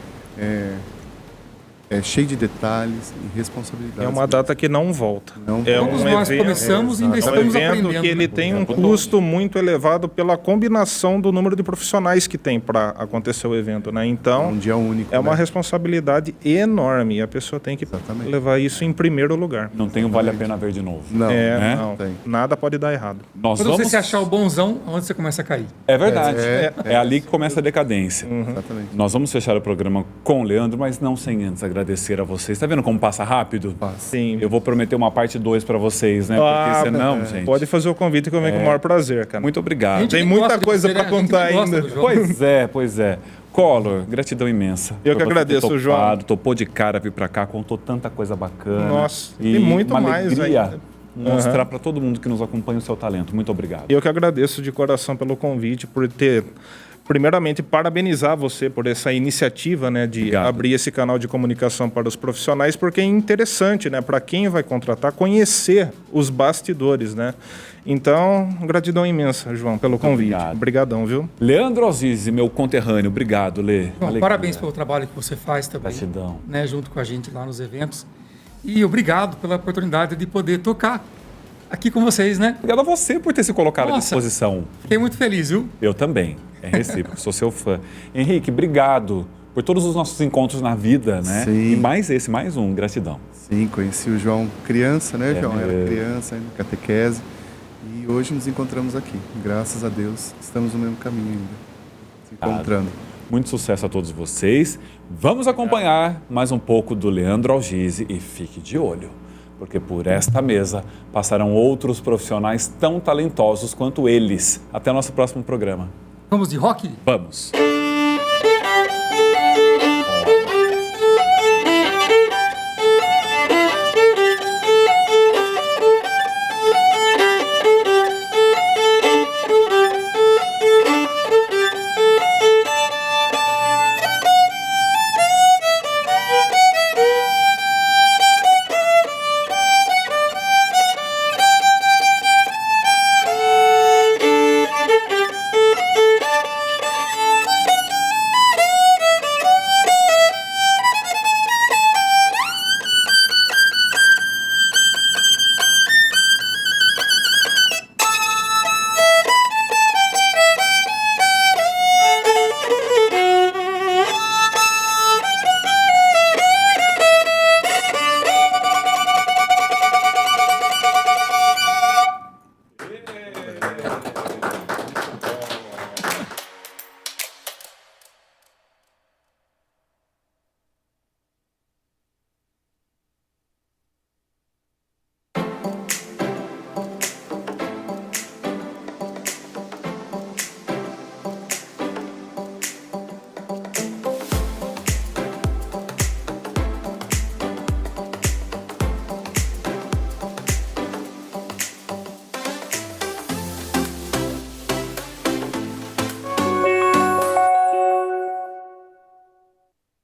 é cheio de detalhes e responsabilidades. É uma data que não volta. Não É Todos um nós evento- começamos e ainda É um estamos evento aprendendo. que ele tem um custo muito elevado pela combinação do número de profissionais que tem para acontecer o evento, né? É Então, um dia único. é uma né? responsabilidade enorme e a pessoa tem que Exatamente. levar isso em primeiro lugar. Não tem o Vale a Pena Ver de novo. Não, né? Não, tem. nada pode dar errado. Nós Quando vamos... você se achar o bonzão, onde você começa a cair? É verdade. É, É ali que começa a decadência. Exatamente. Nós vamos fechar o programa com o Leandro, mas não sem antes agradecer a vocês. Tá vendo como passa rápido? Sim. Eu vou prometer uma parte 2 para vocês, né? Ah, Porque senão, gente... Pode fazer o convite que eu venho com o maior prazer, cara. Muito obrigado. Gente Tem que muita gosta de coisa você, pra né? A gente contar que gosta ainda. do João. Pois é. Collor, gratidão imensa. Eu que por você ter agradeço, topado, João. Topou de cara vir pra cá, contou tanta coisa bacana. Nossa, e tem muito uma mais alegria ainda. mostrar pra todo mundo que nos acompanha o seu talento. Muito obrigado. Eu que agradeço de coração pelo convite, por ter, primeiramente, parabenizar você por essa iniciativa, né, de Obrigado. abrir esse canal de comunicação para os profissionais, porque é interessante, né, para quem vai contratar, conhecer os bastidores, né. Então, gratidão imensa, João, pelo convite. obrigado. Obrigadão, viu? Leandro Azizi, meu conterrâneo, obrigado, Lê. Bom, Alegria. parabéns pelo trabalho que você faz também. Gratidão. Né, junto com a gente lá nos eventos. E obrigado pela oportunidade de poder tocar aqui com vocês, né? Obrigado a você por ter se colocado à Nossa. disposição. Fiquei muito feliz, viu? Eu também. É recíproco, sou seu fã. Henrique, obrigado por todos os nossos encontros na vida, né? Sim. E mais um, gratidão. Sim, conheci o João criança, né, João? Era mesmo. criança, ainda, catequese. E hoje nos encontramos aqui. Graças a Deus, estamos no mesmo caminho ainda. Se encontrando. Muito sucesso a todos vocês. Vamos acompanhar mais um pouco do Leandro Algisi e fique de olho, porque por esta mesa passarão outros profissionais tão talentosos quanto eles. Até o nosso próximo programa. Vamos de rock? Vamos!